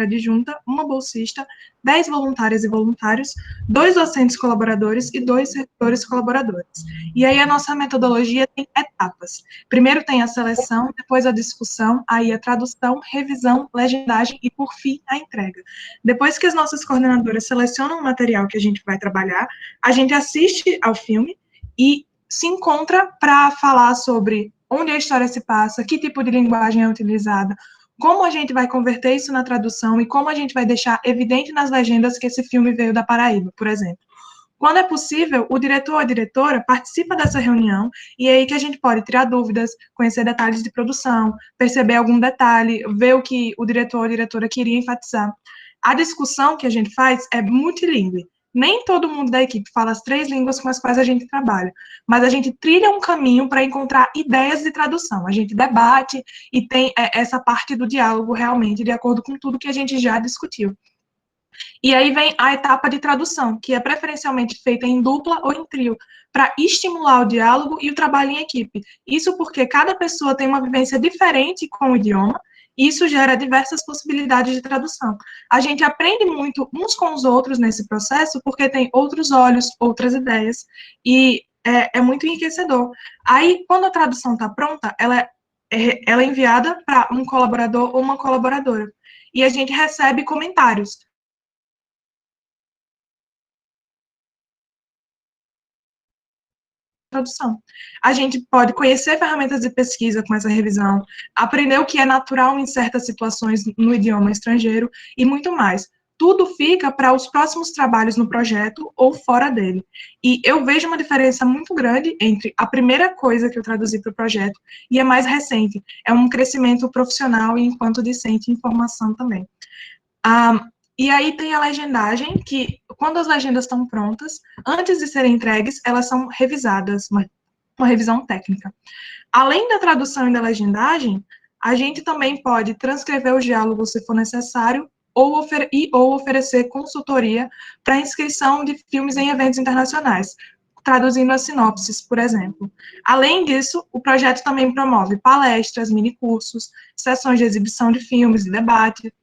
adjunta, uma bolsista, 10 voluntárias e voluntários, 2 docentes colaboradores e 2 servidores colaboradores. E aí a nossa metodologia tem etapas. Primeiro tem a seleção, depois a discussão, aí a tradução, revisão, legendagem e, por fim, a entrega. Depois que as nossas coordenadoras selecionam o material que a gente vai trabalhar, a gente assiste ao filme e se encontra para falar sobre onde a história se passa, que tipo de linguagem é utilizada, como a gente vai converter isso na tradução e como a gente vai deixar evidente nas legendas que esse filme veio da Paraíba, por exemplo. Quando é possível, o diretor ou a diretora participa dessa reunião e é aí que a gente pode tirar dúvidas, conhecer detalhes de produção, perceber algum detalhe, ver o que o diretor ou a diretora queria enfatizar. A discussão que a gente faz é multilingüe. Nem todo mundo da equipe fala as 3 línguas com as quais a gente trabalha, mas a gente trilha um caminho para encontrar ideias de tradução. A gente debate e tem essa parte do diálogo realmente de acordo com tudo que a gente já discutiu. E aí vem a etapa de tradução, que é preferencialmente feita em dupla ou em trio, para estimular o diálogo e o trabalho em equipe. Isso porque cada pessoa tem uma vivência diferente com o idioma, Isso gera diversas possibilidades de tradução. A gente aprende muito uns com os outros nesse processo, porque tem outros olhos, outras ideias, e é muito enriquecedor. Aí, quando a tradução está pronta, ela é enviada para um colaborador ou uma colaboradora, e a gente recebe comentários. Tradução. A gente pode conhecer ferramentas de pesquisa com essa revisão, aprender o que é natural em certas situações no idioma estrangeiro e muito mais. Tudo fica para os próximos trabalhos no projeto ou fora dele. E eu vejo uma diferença muito grande entre a primeira coisa que eu traduzi para o projeto e a mais recente. É um crescimento profissional e enquanto discente em formação também. E aí tem a legendagem, que quando as legendas estão prontas, antes de serem entregues, elas são revisadas, uma revisão técnica. Além da tradução e da legendagem, a gente também pode transcrever os diálogos se for necessário, ou oferecer consultoria para inscrição de filmes em eventos internacionais, traduzindo as sinopses, por exemplo. Além disso, o projeto também promove palestras, minicursos, sessões de exibição de filmes e debate.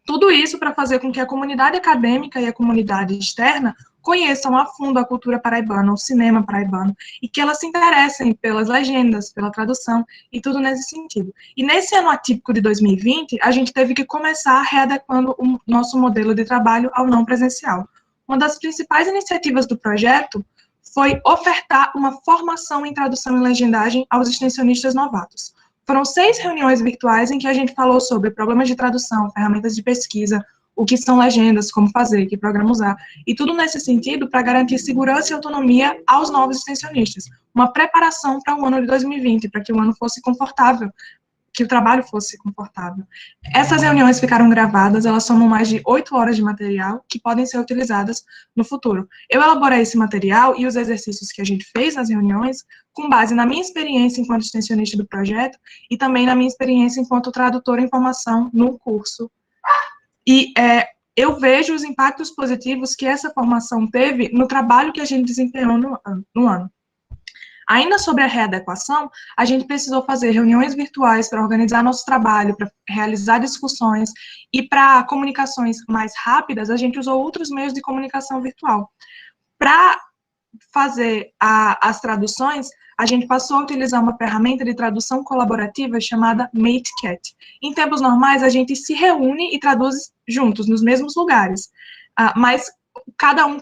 Tudo isso para fazer com que a comunidade acadêmica e a comunidade externa conheçam a fundo a cultura paraibana, o cinema paraibano, e que elas se interessem pelas legendas, pela tradução, e tudo nesse sentido. E nesse ano atípico de 2020, a gente teve que começar readequando o nosso modelo de trabalho ao não presencial. Uma das principais iniciativas do projeto foi ofertar uma formação em tradução e legendagem aos extensionistas novatos. Foram 6 reuniões virtuais em que a gente falou sobre problemas de tradução, ferramentas de pesquisa, o que são legendas, como fazer, que programa usar, e tudo nesse sentido para garantir segurança e autonomia aos novos extensionistas. Uma preparação para o ano de 2020, para que o ano fosse confortável, que o trabalho fosse confortável. Essas reuniões ficaram gravadas, elas somam mais de 8 horas de material que podem ser utilizadas no futuro. Eu elaborei esse material e os exercícios que a gente fez nas reuniões com base na minha experiência enquanto extensionista do projeto e também na minha experiência enquanto tradutora em formação no curso. E eu vejo os impactos positivos que essa formação teve no trabalho que a gente desempenhou no ano. Ainda sobre a readequação, a gente precisou fazer reuniões virtuais para organizar nosso trabalho, para realizar discussões, e para comunicações mais rápidas, a gente usou outros meios de comunicação virtual. Para fazer as traduções, a gente passou a utilizar uma ferramenta de tradução colaborativa chamada MateCat. Em tempos normais, a gente se reúne e traduz juntos, nos mesmos lugares, mas cada um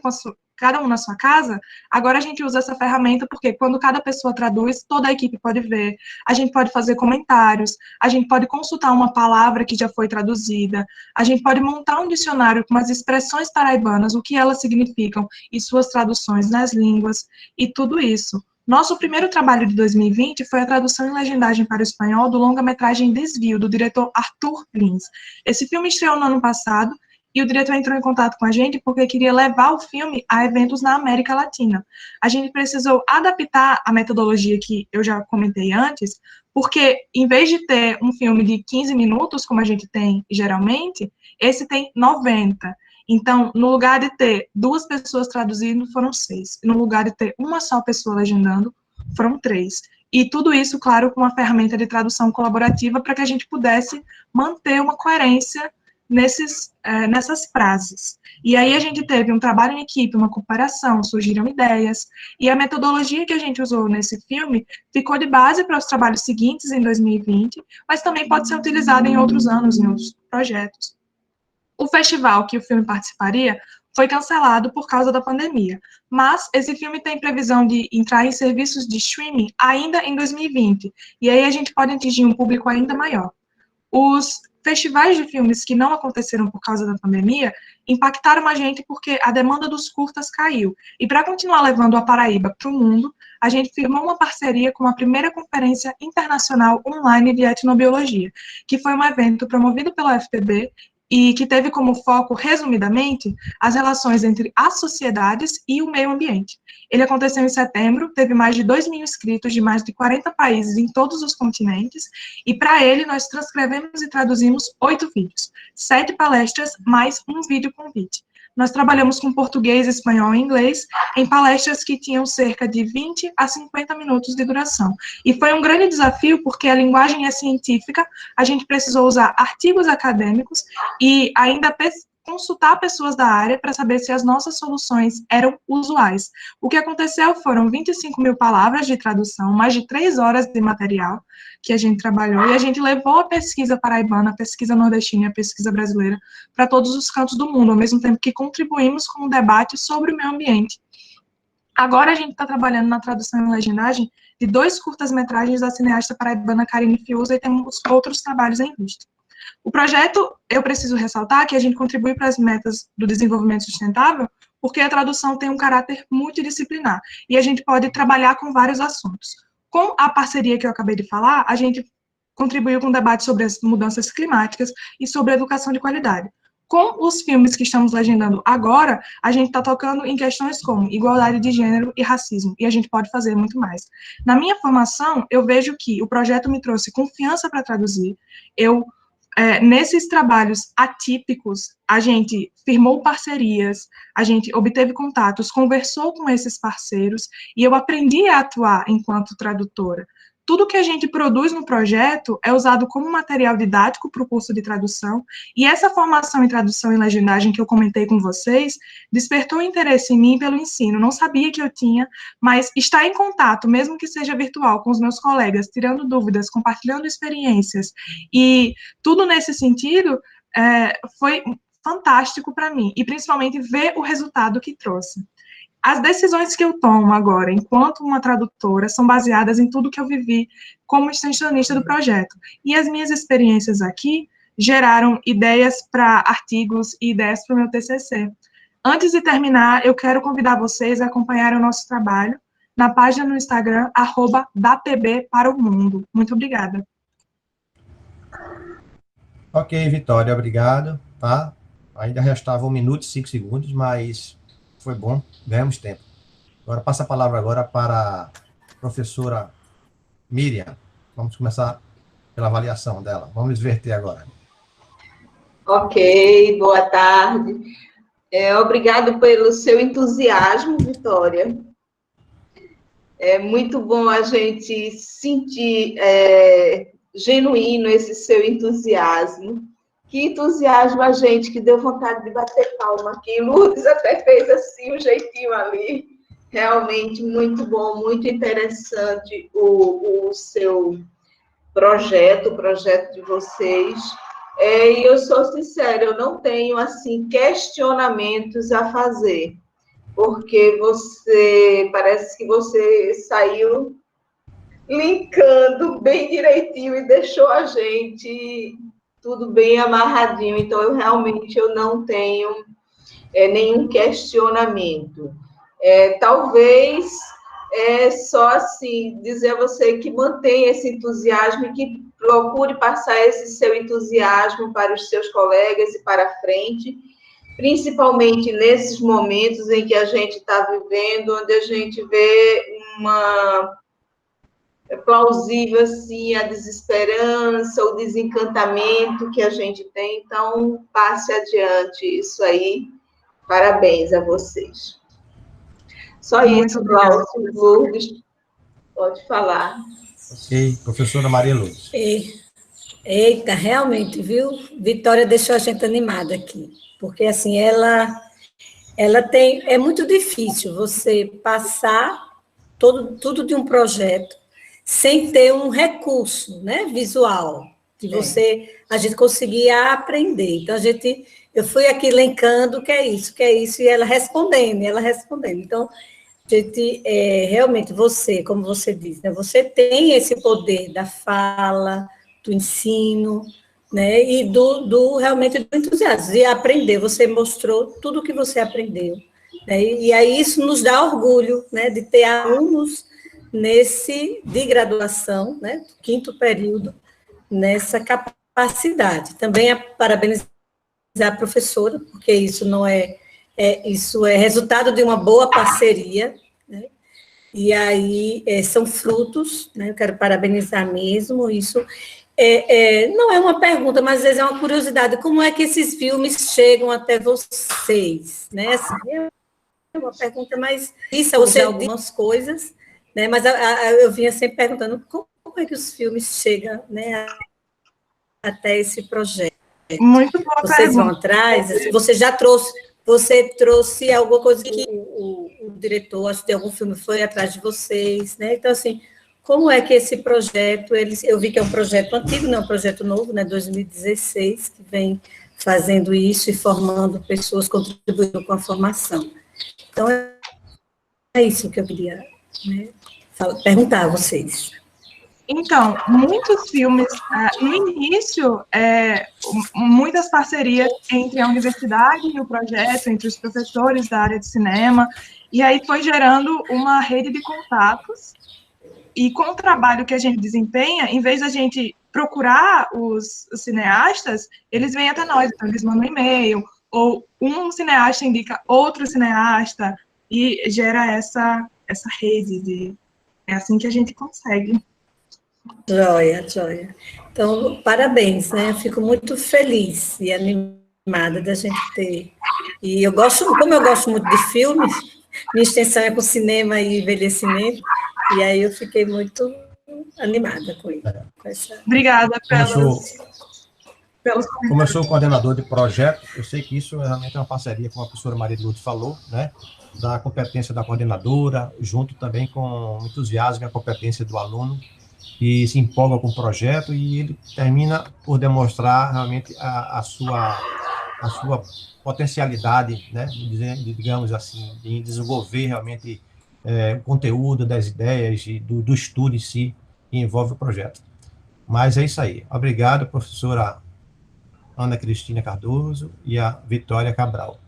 na sua casa, agora a gente usa essa ferramenta porque quando cada pessoa traduz, toda a equipe pode ver, a gente pode fazer comentários, a gente pode consultar uma palavra que já foi traduzida, a gente pode montar um dicionário com as expressões paraibanas, o que elas significam e suas traduções nas línguas, e tudo isso. Nosso primeiro trabalho de 2020 foi a tradução e legendagem para o espanhol do longa-metragem Desvio, do diretor Arthur Lins. Esse filme estreou no ano passado, e o diretor entrou em contato com a gente porque queria levar o filme a eventos na América Latina. A gente precisou adaptar a metodologia que eu já comentei antes, porque em vez de ter um filme de 15 minutos, como a gente tem geralmente, esse tem 90. Então, no lugar de ter 2 pessoas traduzindo, foram 6. No lugar de ter uma só pessoa legendando, foram 3. E tudo isso, claro, com uma ferramenta de tradução colaborativa para que a gente pudesse manter uma coerência nessas frases. E aí a gente teve um trabalho em equipe, uma cooperação, surgiram ideias, e a metodologia que a gente usou nesse filme ficou de base para os trabalhos seguintes em 2020, mas também pode ser utilizada em outros anos, em outros projetos. O festival que o filme participaria foi cancelado por causa da pandemia, mas esse filme tem previsão de entrar em serviços de streaming ainda em 2020, e aí a gente pode atingir um público ainda maior. Os festivais de filmes que não aconteceram por causa da pandemia impactaram a gente porque a demanda dos curtas caiu. E para continuar levando a Paraíba para o mundo, a gente firmou uma parceria com a primeira conferência internacional online de etnobiologia, que foi um evento promovido pela UFPB e que teve como foco, resumidamente, as relações entre as sociedades e o meio ambiente. Ele aconteceu em setembro, teve mais de 2.000 inscritos de mais de 40 países em todos os continentes, e para ele nós transcrevemos e traduzimos 8 vídeos, 7 palestras, mais um vídeo convite. nós trabalhamos com português, espanhol e inglês, em palestras que tinham cerca de 20 a 50 minutos de duração. E foi um grande desafio, porque a linguagem é científica, a gente precisou usar artigos acadêmicos e ainda consultar pessoas da área para saber se as nossas soluções eram usuais. O que aconteceu foram 25 mil palavras de tradução, mais de 3 horas de material que a gente trabalhou, e a gente levou a pesquisa paraibana, a pesquisa nordestina e a pesquisa brasileira para todos os cantos do mundo, ao mesmo tempo que contribuímos com um debate sobre o meio ambiente. Agora a gente está trabalhando na tradução e legendagem de 2 curtas-metragens da cineasta paraibana Karine Fiuza, e temos outros trabalhos em vista. O projeto, eu preciso ressaltar que a gente contribui para as metas do desenvolvimento sustentável, porque a tradução tem um caráter multidisciplinar, e a gente pode trabalhar com vários assuntos. Com a parceria que eu acabei de falar, a gente contribuiu com um debate sobre as mudanças climáticas e sobre a educação de qualidade. Com os filmes que estamos legendando agora, a gente está tocando em questões como igualdade de gênero e racismo, e a gente pode fazer muito mais. Na minha formação, eu vejo que o projeto me trouxe confiança para traduzir. Nesses trabalhos atípicos, a gente firmou parcerias, a gente obteve contatos, conversou com esses parceiros, e eu aprendi a atuar enquanto tradutora. Tudo que a gente produz no projeto é usado como material didático para o curso de tradução, e essa formação em tradução e legendagem que eu comentei com vocês despertou interesse em mim pelo ensino. Não sabia que eu tinha, mas estar em contato, mesmo que seja virtual, com os meus colegas, tirando dúvidas, compartilhando experiências, e tudo nesse sentido foi fantástico para mim, e principalmente ver o resultado que trouxe. As decisões que eu tomo agora, enquanto uma tradutora, são baseadas em tudo que eu vivi como extensionista do projeto. E as minhas experiências aqui geraram ideias para artigos e ideias para o meu TCC. Antes de terminar, eu quero convidar vocês a acompanharem o nosso trabalho na página no Instagram, @dapb-para-o-mundo. Muito obrigada. Ok, Vitória, obrigado. Tá? Ainda restava 1 minuto e 5 segundos, mas foi bom, ganhamos tempo. Agora passa a palavra agora para a professora Miriam. Vamos começar pela avaliação dela. Vamos inverter agora. Ok, boa tarde. Obrigado pelo seu entusiasmo, Vitória. É muito bom a gente sentir genuíno esse seu entusiasmo. Que entusiasmo a gente, que deu vontade de bater palma aqui. Lourdes até fez assim, um jeitinho ali. Realmente muito bom, muito interessante o seu projeto, o projeto de vocês. E eu sou sincera, eu não tenho, assim, questionamentos a fazer, porque parece que você saiu linkando bem direitinho e deixou a gente tudo bem amarradinho, então eu realmente não tenho nenhum questionamento. Talvez só assim, dizer a você que mantenha esse entusiasmo e que procure passar esse seu entusiasmo para os seus colegas e para frente, principalmente nesses momentos em que a gente está vivendo, onde a gente vê plausível, assim, a desesperança, o desencantamento que a gente tem. Então, passe adiante isso aí. Parabéns a vocês. Só isso, Cláudio. Lourdes, pode falar. Ok, professora Maria Lourdes. Eita, realmente, viu? Vitória deixou a gente animada aqui, porque, assim, ela tem... É muito difícil você passar tudo de um projeto sem ter um recurso, né, visual, que a gente conseguia aprender. Então, eu fui aqui elencando o que é isso, e ela respondendo. Então, realmente, como você diz, né, você tem esse poder da fala, do ensino, né, e realmente do entusiasmo, e aprender. Você mostrou tudo o que você aprendeu, né, e aí isso nos dá orgulho, né, de ter alunos de graduação, né, 5º período, nessa capacidade. Também parabenizar a professora, porque isso isso é resultado de uma boa parceria, né, e aí são frutos, né, eu quero parabenizar mesmo isso, Não é uma pergunta, mas às vezes é uma curiosidade. Como é que esses filmes chegam até vocês? Né? Assim, é uma pergunta mais... Isso, você algumas coisas, né? Mas eu vinha sempre perguntando como é que os filmes chegam, né, até esse projeto. Muito boa Vocês pergunta. vão atrás? Você trouxe alguma coisa que o diretor, acho que de algum filme, foi atrás de vocês, né? Então, assim, como é que esse projeto, eu vi que é um projeto antigo, não é um projeto novo, né? 2016, que vem fazendo isso e formando pessoas, contribuindo com a formação. Então, é isso que eu queria, né, perguntar a vocês. Então, muitos filmes, no início, muitas parcerias entre a universidade e o projeto, entre os professores da área de cinema, e aí foi gerando uma rede de contatos, e com o trabalho que a gente desempenha, em vez da gente procurar os cineastas, eles vêm até nós, então eles mandam um e-mail, ou um cineasta indica outro cineasta, e gera essa rede, é assim que a gente consegue. Joia, joia. Então, parabéns, né? Eu fico muito feliz e animada da gente ter. E como eu gosto muito de filmes, minha extensão é com cinema e envelhecimento, e aí eu fiquei muito animada com isso. Obrigada Como eu sou coordenador de projeto, eu sei que isso realmente é uma parceria, como a professora Maria de Lourdes falou, né? Da competência da coordenadora, junto também com o entusiasmo e a competência do aluno, que se empolga com o projeto e ele termina por demonstrar realmente a sua potencialidade, né, digamos assim, em desenvolver realmente o conteúdo das ideias e do estudo em si que envolve o projeto. Mas é isso aí. Obrigado, professora Ana Cristina Cardoso e a Vitória Cabral.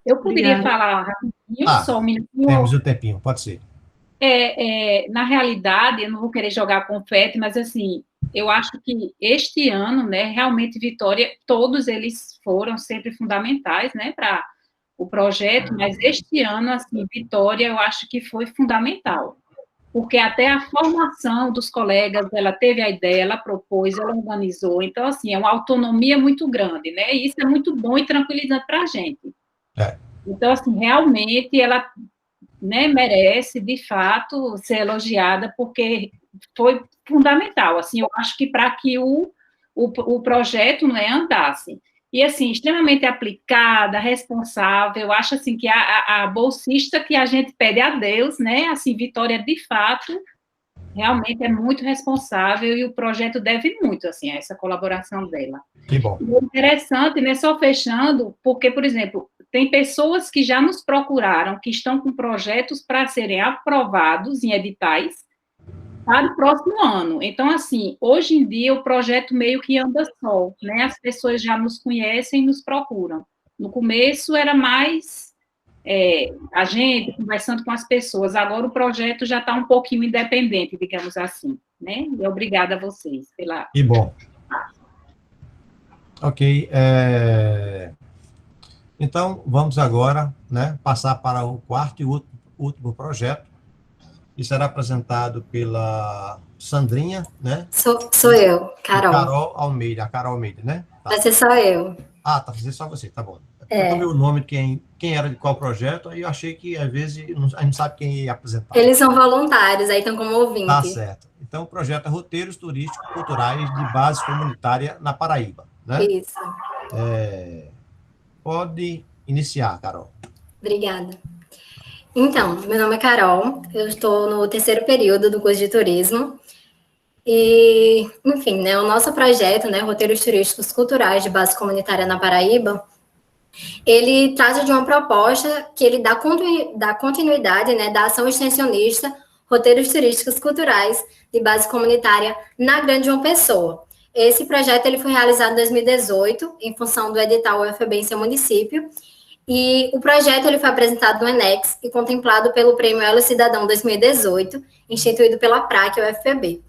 Eu poderia falar rapidinho, só um minutinho? Temos um tempinho, pode ser. Na realidade, eu não vou querer jogar confete, mas, assim, eu acho que este ano, né, realmente, Vitória, todos eles foram sempre fundamentais, né, para o projeto, mas este ano, assim, Vitória, eu acho que foi fundamental, porque até a formação dos colegas, ela teve a ideia, ela propôs, ela organizou, então, assim, é uma autonomia muito grande, né, e isso é muito bom e tranquilizante para a gente. Então, assim, realmente, ela, né, merece, de fato, ser elogiada, porque foi fundamental, assim, eu acho que para que o projeto, né, andasse. E, assim, extremamente aplicada, responsável, eu acho, assim, que a bolsista que a gente pede a Deus, né, assim, Vitória, de fato, realmente é muito responsável e o projeto deve muito, assim, a essa colaboração dela. Que bom. E é interessante, né, só fechando, porque, por exemplo, tem pessoas que já nos procuraram, que estão com projetos para serem aprovados em editais para o próximo ano. Então, assim, hoje em dia, o projeto meio que anda só, né? As pessoas já nos conhecem e nos procuram. No começo, era mais a gente conversando com as pessoas. Agora, o projeto já está um pouquinho independente, digamos assim, né? E obrigada a vocês pela... Que bom. Ok. Então, vamos agora, né, passar para o quarto e último projeto, que será apresentado pela Sandrinha, né? Sou eu, Carol. Carol Almeida, a Carol Almeida, né? Tá. Vai ser só eu. Tá, vai ser só você, tá bom. Eu vi o nome de quem era de qual projeto, aí eu achei que, às vezes, a gente não sabe quem ia apresentar. Eles são voluntários, aí estão como ouvinte. Tá certo. Então, o projeto é Roteiros Turísticos Culturais de Base Comunitária na Paraíba, né? Isso. Pode iniciar, Carol. Obrigada. Então, meu nome é Carol, eu estou no 3º período do curso de turismo e, enfim, né, o nosso projeto, né, Roteiros Turísticos Culturais de Base Comunitária na Paraíba, ele trata de uma proposta que ele dá continuidade, né, da ação extensionista Roteiros Turísticos Culturais de Base Comunitária na Grande João Pessoa. Esse projeto ele foi realizado em 2018, em função do edital UFB em seu município, e o projeto ele foi apresentado no ENEX e contemplado pelo Prêmio Elo Cidadão 2018, instituído pela PRAC UFPB.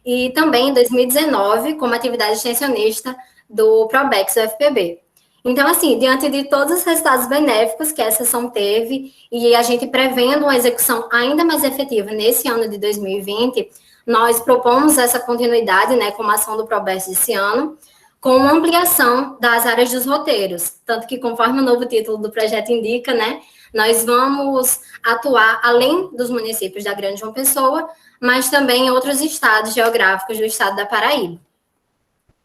E também em 2019, como atividade extensionista do Probex UFPB. Então, assim, diante de todos os resultados benéficos que essa ação teve, e a gente prevendo uma execução ainda mais efetiva nesse ano de 2020, nós propomos essa continuidade, né, como ação do ProBest desse ano, com uma ampliação das áreas dos roteiros, tanto que, conforme o novo título do projeto indica, né, nós vamos atuar além dos municípios da Grande João Pessoa, mas também em outros estados geográficos do estado da Paraíba.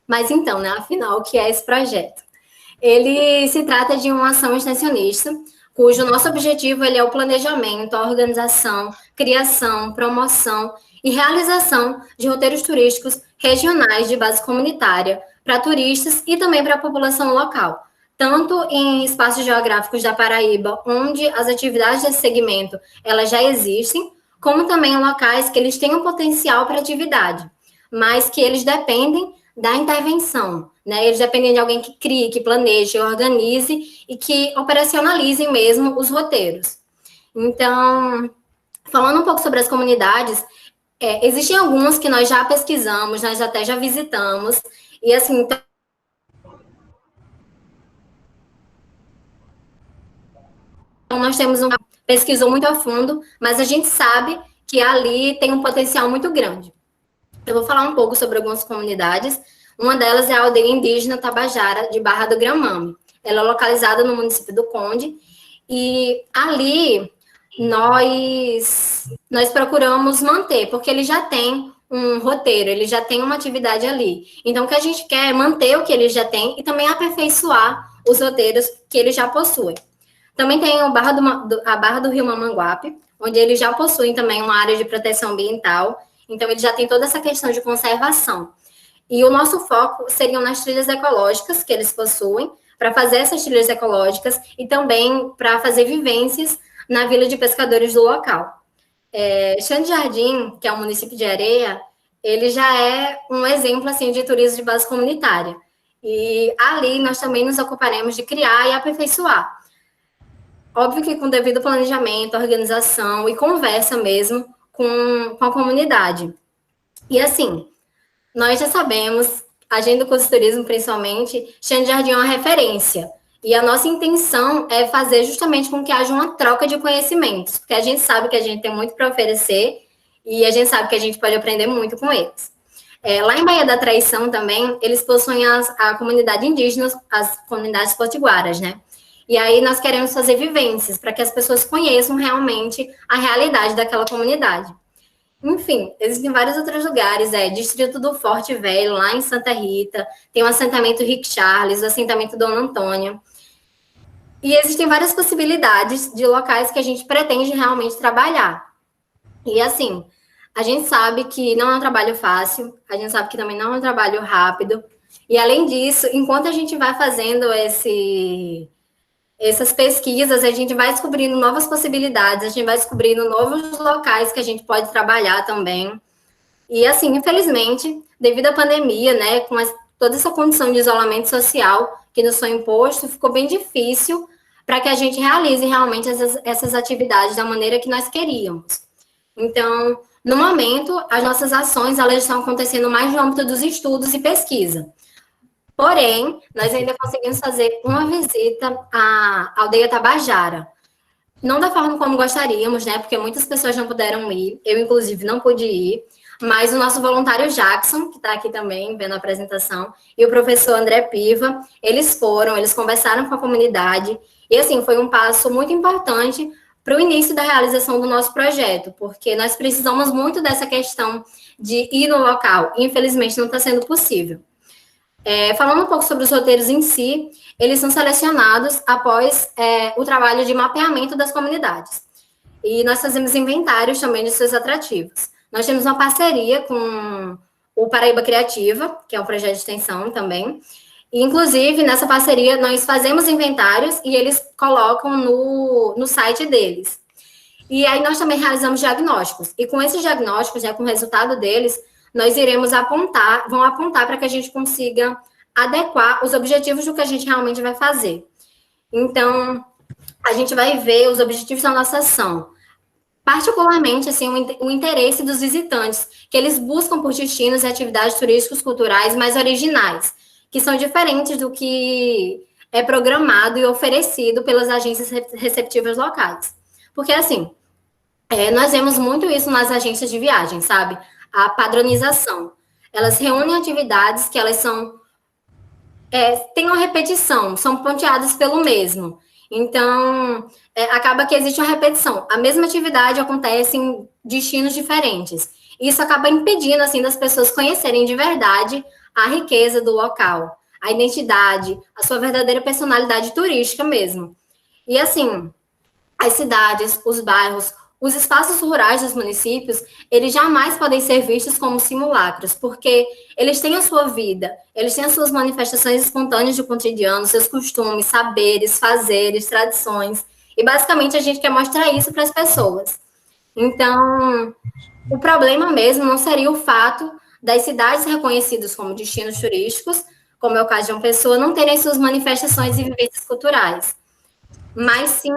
Mas então, né, afinal, o que é esse projeto? Ele se trata de uma ação extensionista, cujo nosso objetivo ele é o planejamento, a organização, criação, promoção e realização de roteiros turísticos regionais de base comunitária para turistas e também para a população local, tanto em espaços geográficos da Paraíba, onde as atividades desse segmento elas já existem, como também em locais que eles têm um potencial para atividade, mas que eles dependem da intervenção, né? Eles dependem de alguém que crie, que planeje, organize e que operacionalize mesmo os roteiros. Então, falando um pouco sobre as comunidades, existem algumas que nós já pesquisamos, nós até já visitamos, e assim, então, nós temos pesquisou muito a fundo, mas a gente sabe que ali tem um potencial muito grande. Eu vou falar um pouco sobre algumas comunidades. Uma delas é a aldeia indígena Tabajara, de Barra do Gramame. Ela é localizada no município do Conde, e ali nós procuramos manter, porque ele já tem um roteiro, ele já tem uma atividade ali. Então, o que a gente quer é manter o que ele já tem e também aperfeiçoar os roteiros que ele já possui. Também tem a Barra do Rio Mamanguape, onde eles já possuem também uma área de proteção ambiental. Então, ele já tem toda essa questão de conservação. E o nosso foco seriam nas trilhas ecológicas que eles possuem, para fazer essas trilhas ecológicas e também para fazer vivências na Vila de Pescadores do local. Xande de Jardim, que é um município de Areia, ele já é um exemplo assim, de turismo de base comunitária. E ali nós também nos ocuparemos de criar e aperfeiçoar. Óbvio que com devido planejamento, organização e conversa mesmo com a comunidade. E assim, nós já sabemos, a agenda do curso de turismo principalmente, Xande de Jardim é uma referência. E a nossa intenção é fazer justamente com que haja uma troca de conhecimentos, porque a gente sabe que a gente tem muito para oferecer e a gente sabe que a gente pode aprender muito com eles. Lá em Baía da Traição também, eles possuem a comunidade indígena, as comunidades potiguaras, né? E aí nós queremos fazer vivências para que as pessoas conheçam realmente a realidade daquela comunidade. Enfim, existem vários outros lugares, Distrito do Forte Velho, lá em Santa Rita, tem o assentamento Rick Charles, o assentamento Dona Antônia. E existem várias possibilidades de locais que a gente pretende realmente trabalhar. E assim, a gente sabe que não é um trabalho fácil, a gente sabe que também não é um trabalho rápido. E além disso, enquanto a gente vai fazendo essas pesquisas, a gente vai descobrindo novas possibilidades, a gente vai descobrindo novos locais que a gente pode trabalhar também. E assim, infelizmente, devido à pandemia, né, com toda essa condição de isolamento social que nos foi imposto, ficou bem difícil para que a gente realize realmente essas atividades da maneira que nós queríamos. Então, no momento, as nossas ações elas estão acontecendo mais no âmbito dos estudos e pesquisa. Porém, nós ainda conseguimos fazer uma visita à aldeia Tabajara. Não da forma como gostaríamos, né? Porque muitas pessoas não puderam ir. Eu, inclusive, não pude ir. Mas o nosso voluntário Jackson, que está aqui também vendo a apresentação, e o professor André Piva, eles conversaram com a comunidade. E, assim, foi um passo muito importante para o início da realização do nosso projeto, porque nós precisamos muito dessa questão de ir no local. E, infelizmente, não está sendo possível. Falando um pouco sobre os roteiros em si, eles são selecionados após o trabalho de mapeamento das comunidades. E nós fazemos inventários também de seus atrativos. Nós temos uma parceria com o Paraíba Criativa, que é um projeto de extensão também. E, inclusive, nessa parceria, nós fazemos inventários e eles colocam no site deles. E aí nós também realizamos diagnósticos. E com esses diagnósticos, com o resultado deles, nós vão apontar para que a gente consiga adequar os objetivos do que a gente realmente vai fazer. Então, a gente vai ver os objetivos da nossa ação. Particularmente, assim, o interesse dos visitantes, que eles buscam por destinos e atividades turísticos culturais mais originais, que são diferentes do que é programado e oferecido pelas agências receptivas locais. Porque, assim, nós vemos muito isso nas agências de viagem, sabe? a padronização. Elas reúnem atividades que elas são têm uma repetição, são ponteadas pelo mesmo. Então, acaba que existe uma repetição. A mesma atividade acontece em destinos diferentes. Isso acaba impedindo, assim, das pessoas conhecerem de verdade a riqueza do local, a identidade, a sua verdadeira personalidade turística mesmo. E, assim, as cidades, os bairros, os espaços rurais dos municípios, eles jamais podem ser vistos como simulacros, porque eles têm a sua vida, eles têm as suas manifestações espontâneas do cotidiano, seus costumes, saberes, fazeres, tradições, e basicamente a gente quer mostrar isso para as pessoas. Então, o problema mesmo não seria o fato das cidades reconhecidas como destinos turísticos, como é o caso de uma pessoa, não terem suas manifestações e vivências culturais, mas sim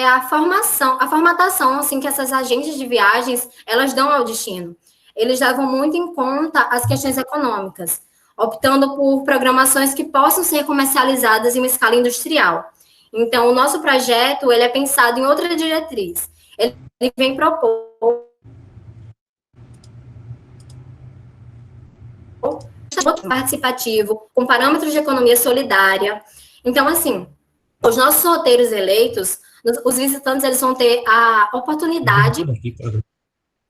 a formatação assim, que essas agências de viagens, elas dão ao destino. Eles levam muito em conta as questões econômicas, optando por programações que possam ser comercializadas em uma escala industrial. Então, o nosso projeto, ele é pensado em outra diretriz. Ele vem propor participativo, com parâmetros de economia solidária. Então, assim, os nossos roteiros eleitos, os visitantes eles vão ter a oportunidade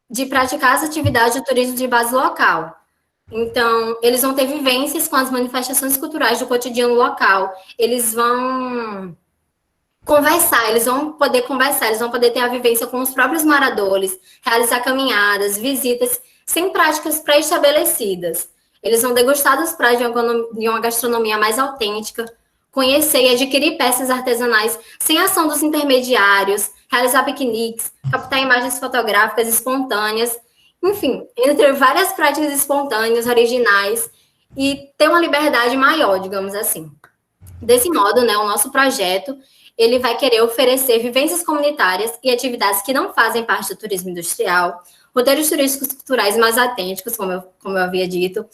de praticar as atividades de turismo de base local. Então, eles vão ter vivências com as manifestações culturais do cotidiano local. Eles vão conversar, eles vão poder conversar, eles vão poder ter a vivência com os próprios moradores, realizar caminhadas, visitas, sem práticas pré-estabelecidas. Eles vão degustar dos pratos de uma gastronomia mais autêntica, conhecer e adquirir peças artesanais sem ação dos intermediários, realizar piqueniques, captar imagens fotográficas espontâneas, enfim, entre várias práticas espontâneas, originais, e ter uma liberdade maior, digamos assim. Desse modo, né, o nosso projeto, ele vai querer oferecer vivências comunitárias e atividades que não fazem parte do turismo industrial, roteiros turísticos culturais mais autênticos, como eu havia dito,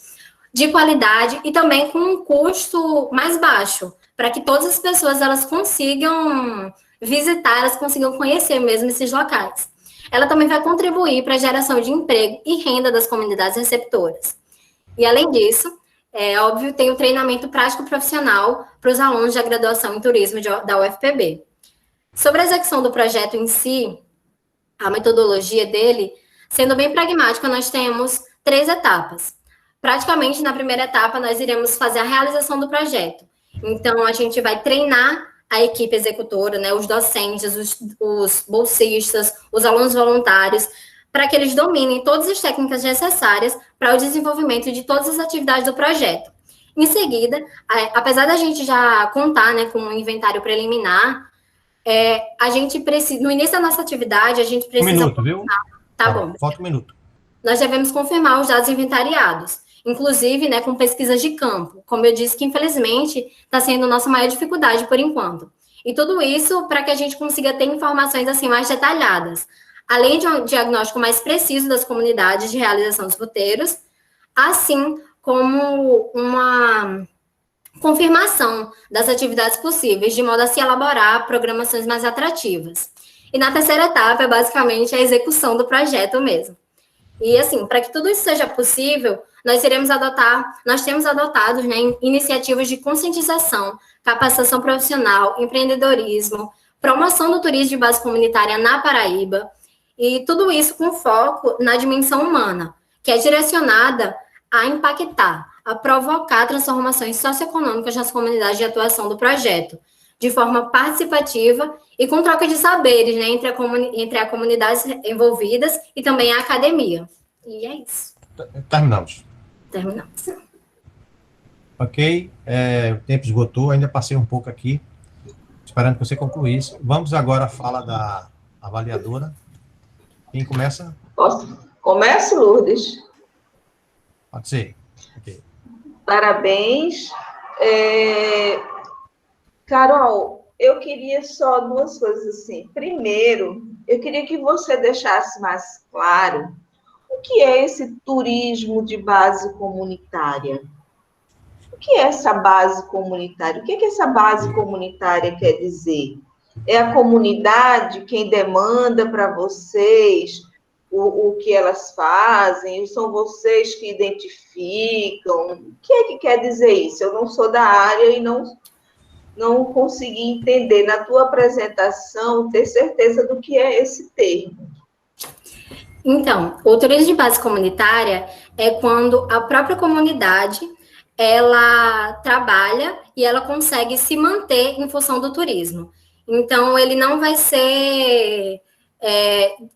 de qualidade e também com um custo mais baixo, para que todas as pessoas elas consigam visitar, elas consigam conhecer mesmo esses locais. Ela também vai contribuir para a geração de emprego e renda das comunidades receptoras. E, além disso, óbvio, tem o treinamento prático profissional para os alunos da graduação em turismo da UFPB. Sobre a execução do projeto em si, a metodologia dele, sendo bem pragmática, nós temos 3 etapas. Praticamente, na primeira etapa, nós iremos fazer a realização do projeto. Então, a gente vai treinar a equipe executora, né, os docentes, os bolsistas, os alunos voluntários, para que eles dominem todas as técnicas necessárias para o desenvolvimento de todas as atividades do projeto. Em seguida, apesar da gente já contar, né, com um inventário preliminar, a gente precisa, no início da nossa atividade, a gente precisa... Um minuto, viu? Tá bom. Falta um minuto. Nós devemos confirmar os dados inventariados, inclusive, né, com pesquisas de campo, como eu disse, que infelizmente está sendo nossa maior dificuldade por enquanto. E tudo isso para que a gente consiga ter informações assim mais detalhadas, além de um diagnóstico mais preciso das comunidades de realização dos roteiros, assim como uma confirmação das atividades possíveis, de modo a se elaborar programações mais atrativas. E na terceira etapa é basicamente a execução do projeto mesmo. E assim, para que tudo isso seja possível, nós temos adotado, né, iniciativas de conscientização, capacitação profissional, empreendedorismo, promoção do turismo de base comunitária na Paraíba, e tudo isso com foco na dimensão humana, que é direcionada a impactar, a provocar transformações socioeconômicas nas comunidades de atuação do projeto, de forma participativa e com troca de saberes, né, entre as comunidades envolvidas e também a academia. E é isso. Terminamos. Terminamos. Ok, o tempo esgotou, ainda passei um pouco aqui, esperando que você concluísse. Vamos agora à fala da avaliadora. Quem começa? Posso? Começo, Lourdes? Pode ser. Okay. Parabéns. Carol, eu queria só 2 coisas assim. Primeiro, eu queria que você deixasse mais claro o que é esse turismo de base comunitária. O que é essa base comunitária? O que que essa base comunitária quer dizer? É a comunidade quem demanda para vocês o que elas fazem? São vocês que identificam? O que é que quer dizer isso? Eu não sou da área e não consegui entender na tua apresentação, ter certeza do que é esse termo. Então, o turismo de base comunitária é quando a própria comunidade ela trabalha e ela consegue se manter em função do turismo. Então, ele não vai ser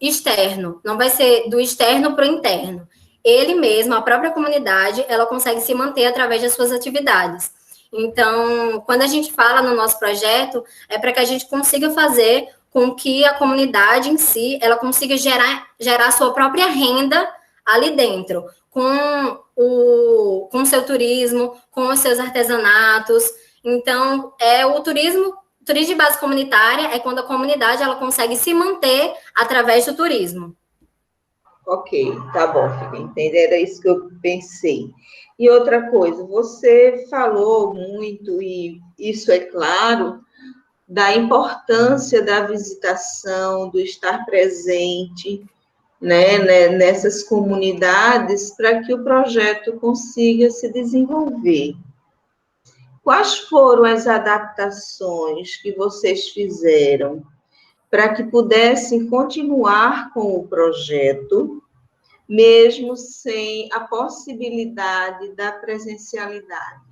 externo, não vai ser do externo para o interno. Ele mesmo, a própria comunidade, ela consegue se manter através das suas atividades. Então, quando a gente fala no nosso projeto, é para que a gente consiga fazer com que a comunidade em si, ela consiga gerar sua própria renda ali dentro, com o seu turismo, com os seus artesanatos. Então, o turismo de base comunitária é quando a comunidade ela consegue se manter através do turismo. Ok, tá bom, fica entendendo, era isso que eu pensei. E outra coisa, você falou muito, e isso é claro, da importância da visitação, do estar presente, né, nessas comunidades para que o projeto consiga se desenvolver. Quais foram as adaptações que vocês fizeram para que pudessem continuar com o projeto, mesmo sem a possibilidade da presencialidade?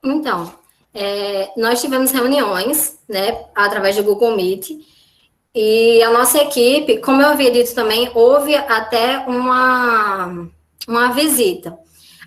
Então, nós tivemos reuniões, né, através do Google Meet, e a nossa equipe, como eu havia dito também, houve até uma visita.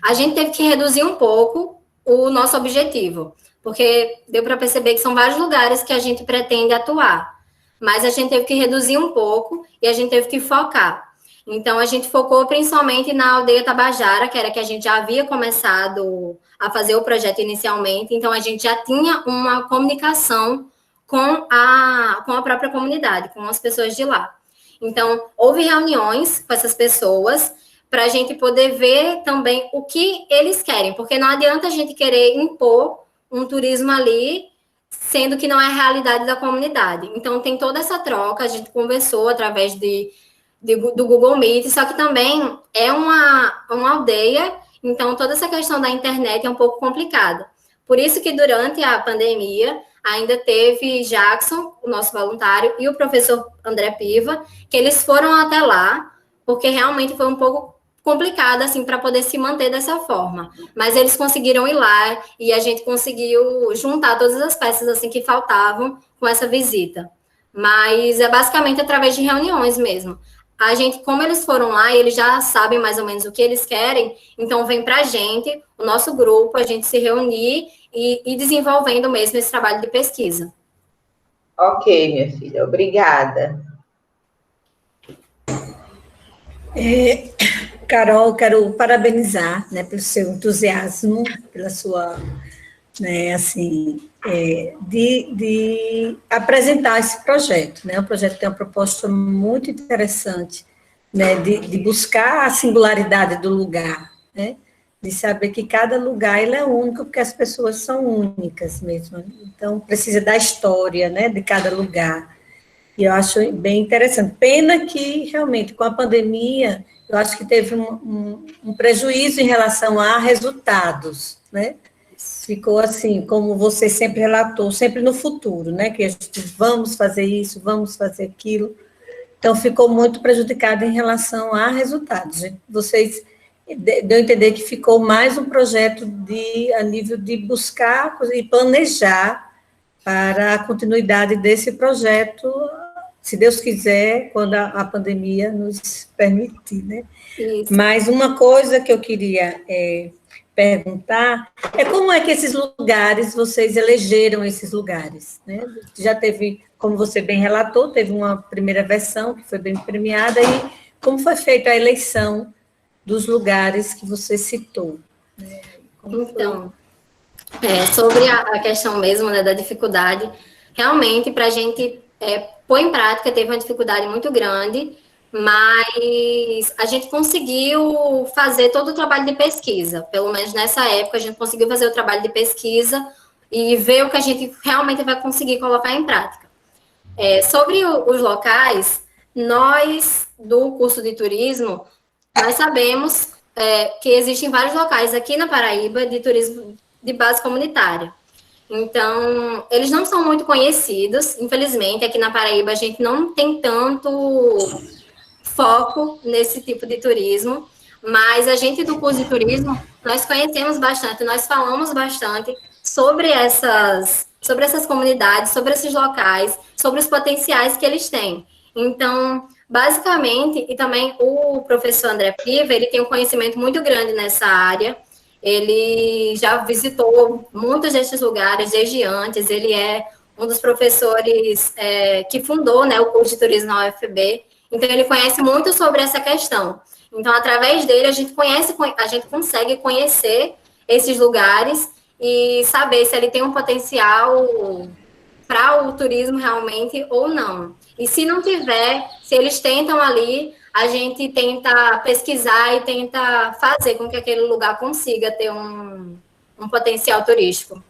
A gente teve que reduzir um pouco o nosso objetivo, porque deu para perceber que são vários lugares que a gente pretende atuar, mas a gente teve que reduzir um pouco e a gente teve que focar. Então, a gente focou principalmente na aldeia Tabajara, que era que a gente já havia começado a fazer o projeto inicialmente, então a gente já tinha uma comunicação com a própria comunidade, com as pessoas de lá. Então, houve reuniões com essas pessoas para a gente poder ver também o que eles querem, porque não adianta a gente querer impor um turismo ali, sendo que não é a realidade da comunidade. Então, tem toda essa troca, a gente conversou através do Google Meet, só que também é uma aldeia, então toda essa questão da internet é um pouco complicada. Por isso que durante a pandemia, ainda teve Jackson, o nosso voluntário, e o professor André Piva, que eles foram até lá, porque realmente foi um pouco complicado, assim, para poder se manter dessa forma. Mas eles conseguiram ir lá e a gente conseguiu juntar todas as peças, assim, que faltavam com essa visita. Mas é basicamente através de reuniões mesmo. A gente, como eles foram lá e eles já sabem mais ou menos o que eles querem, então vem para a gente, o nosso grupo, a gente se reunir e desenvolvendo mesmo esse trabalho de pesquisa. Ok, minha filha, obrigada. Carol, quero parabenizar, né, pelo seu entusiasmo, pela sua, né, assim, de apresentar esse projeto, né? O projeto tem uma proposta muito interessante, né, de buscar a singularidade do lugar, né? De saber que cada lugar ele é único, porque as pessoas são únicas mesmo. Então, precisa da história, né, de cada lugar. E eu acho bem interessante. Pena que, realmente, com a pandemia, eu acho que teve um prejuízo em relação a resultados, né? Ficou assim, como você sempre relatou, sempre no futuro, né? Que a gente vamos fazer isso, vamos fazer aquilo. Então, ficou muito prejudicado em relação a resultados. Vocês deu a entender que ficou mais um projeto a nível de buscar e planejar para a continuidade desse projeto, se Deus quiser, quando a pandemia nos permitir, né? Isso. Mas uma coisa que eu queria perguntar é como é que esses lugares, vocês elegeram esses lugares, né? Já teve, como você bem relatou, teve uma primeira versão que foi bem premiada, e como foi feita a eleição dos lugares que você citou? Né? Então, sobre a questão mesmo, né, da dificuldade, realmente, para a gente pôr em prática, teve uma dificuldade muito grande, mas a gente conseguiu fazer todo o trabalho de pesquisa, pelo menos nessa época, a gente conseguiu fazer o trabalho de pesquisa e ver o que a gente realmente vai conseguir colocar em prática. Sobre os locais, nós, do curso de turismo, nós sabemos que existem vários locais aqui na Paraíba de turismo de base comunitária. Então, eles não são muito conhecidos, infelizmente, aqui na Paraíba a gente não tem tanto foco nesse tipo de turismo, mas a gente do curso de turismo, nós conhecemos bastante, nós falamos bastante sobre essas comunidades, sobre esses locais, sobre os potenciais que eles têm. Então, basicamente, e também o professor André Piva, ele tem um conhecimento muito grande nessa área, ele já visitou muitos destes lugares desde antes, ele é um dos professores que fundou, né, o curso de turismo na UFB, então ele conhece muito sobre essa questão. Então, através dele, a gente consegue conhecer esses lugares e saber se ele tem um potencial para o turismo realmente ou não. E se não tiver, se eles tentam ali, a gente tenta pesquisar e tenta fazer com que aquele lugar consiga ter um potencial turístico.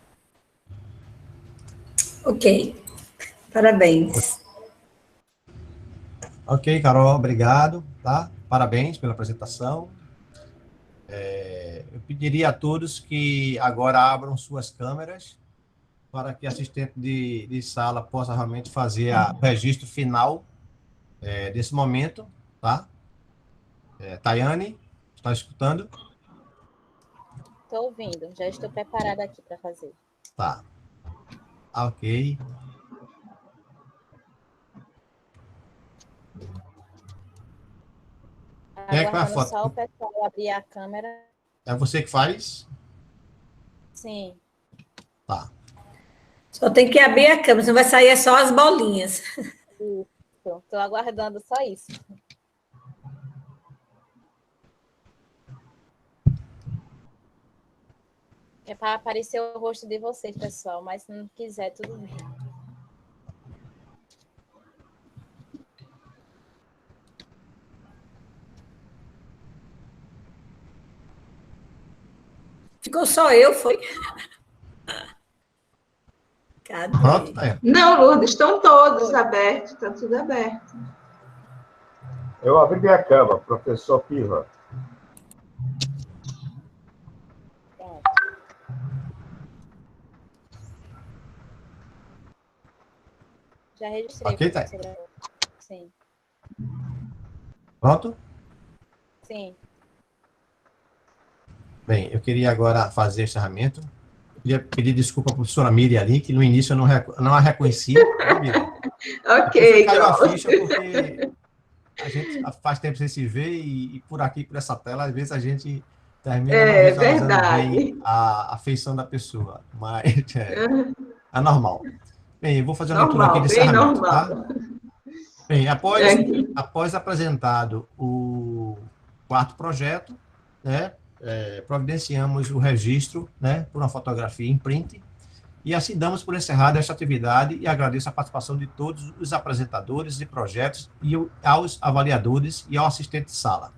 Ok, parabéns. Ok, Carol, obrigado, tá? Parabéns pela apresentação. Eu pediria a todos que agora abram suas câmeras para que a assistente de sala possa realmente fazer o registro final desse momento, tá? Tayane, está escutando? Estou ouvindo, já estou preparada aqui para fazer. Tá. Ok. Quem é que faz a foto? Só o pessoal abrir a câmera. É você que faz? Sim. Tá. Só tem que abrir a câmera, senão vai sair só as bolinhas. Isso. Estou aguardando só isso. É para aparecer o rosto de vocês, pessoal, mas se não quiser, tudo bem. Ficou só eu, foi? Cadê? Pronto, Tayane. Não, Lourdes, estão todos abertos, está tudo aberto. Eu abri minha câmera, professor Piva. Já registrei. Ok, tá. Sim. Pronto? Sim. Bem, eu queria agora fazer o encerramento. Queria pedir desculpa à professora Miriam ali, que no início eu não a reconheci. Né, Miriam? Ok, caiu a João. ficha porque a gente faz tempo sem se ver e por aqui, por essa tela, às vezes a gente termina não visualizando verdade. bem a feição da pessoa, mas é normal. Bem, eu vou fazer uma leitura Normal, aqui de bem encerramento, normal. tá? Bem, após apresentado o quarto projeto, né, providenciamos o registro, né, por uma fotografia em print, e assim damos por encerrada esta atividade e agradeço a participação de todos os apresentadores de projetos e aos avaliadores e ao assistente de sala,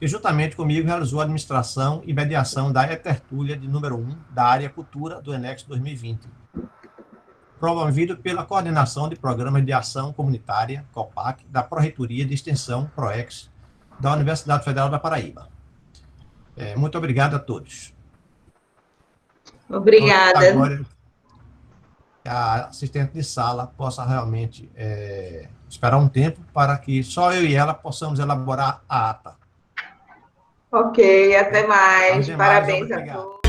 que juntamente comigo realizou a administração e mediação da E-Tertúlia de número 1 da área Cultura do Enex 2020, promovido pela Coordenação de Programas de Ação Comunitária, COPAC, da Pró-Reitoria de Extensão, PROEX, da Universidade Federal da Paraíba. Muito obrigado a todos. Obrigada. Agora, a assistente de sala possa realmente esperar um tempo para que só eu e ela possamos elaborar a ata. Ok, até mais. Aos demais, Parabéns a obrigado. todos.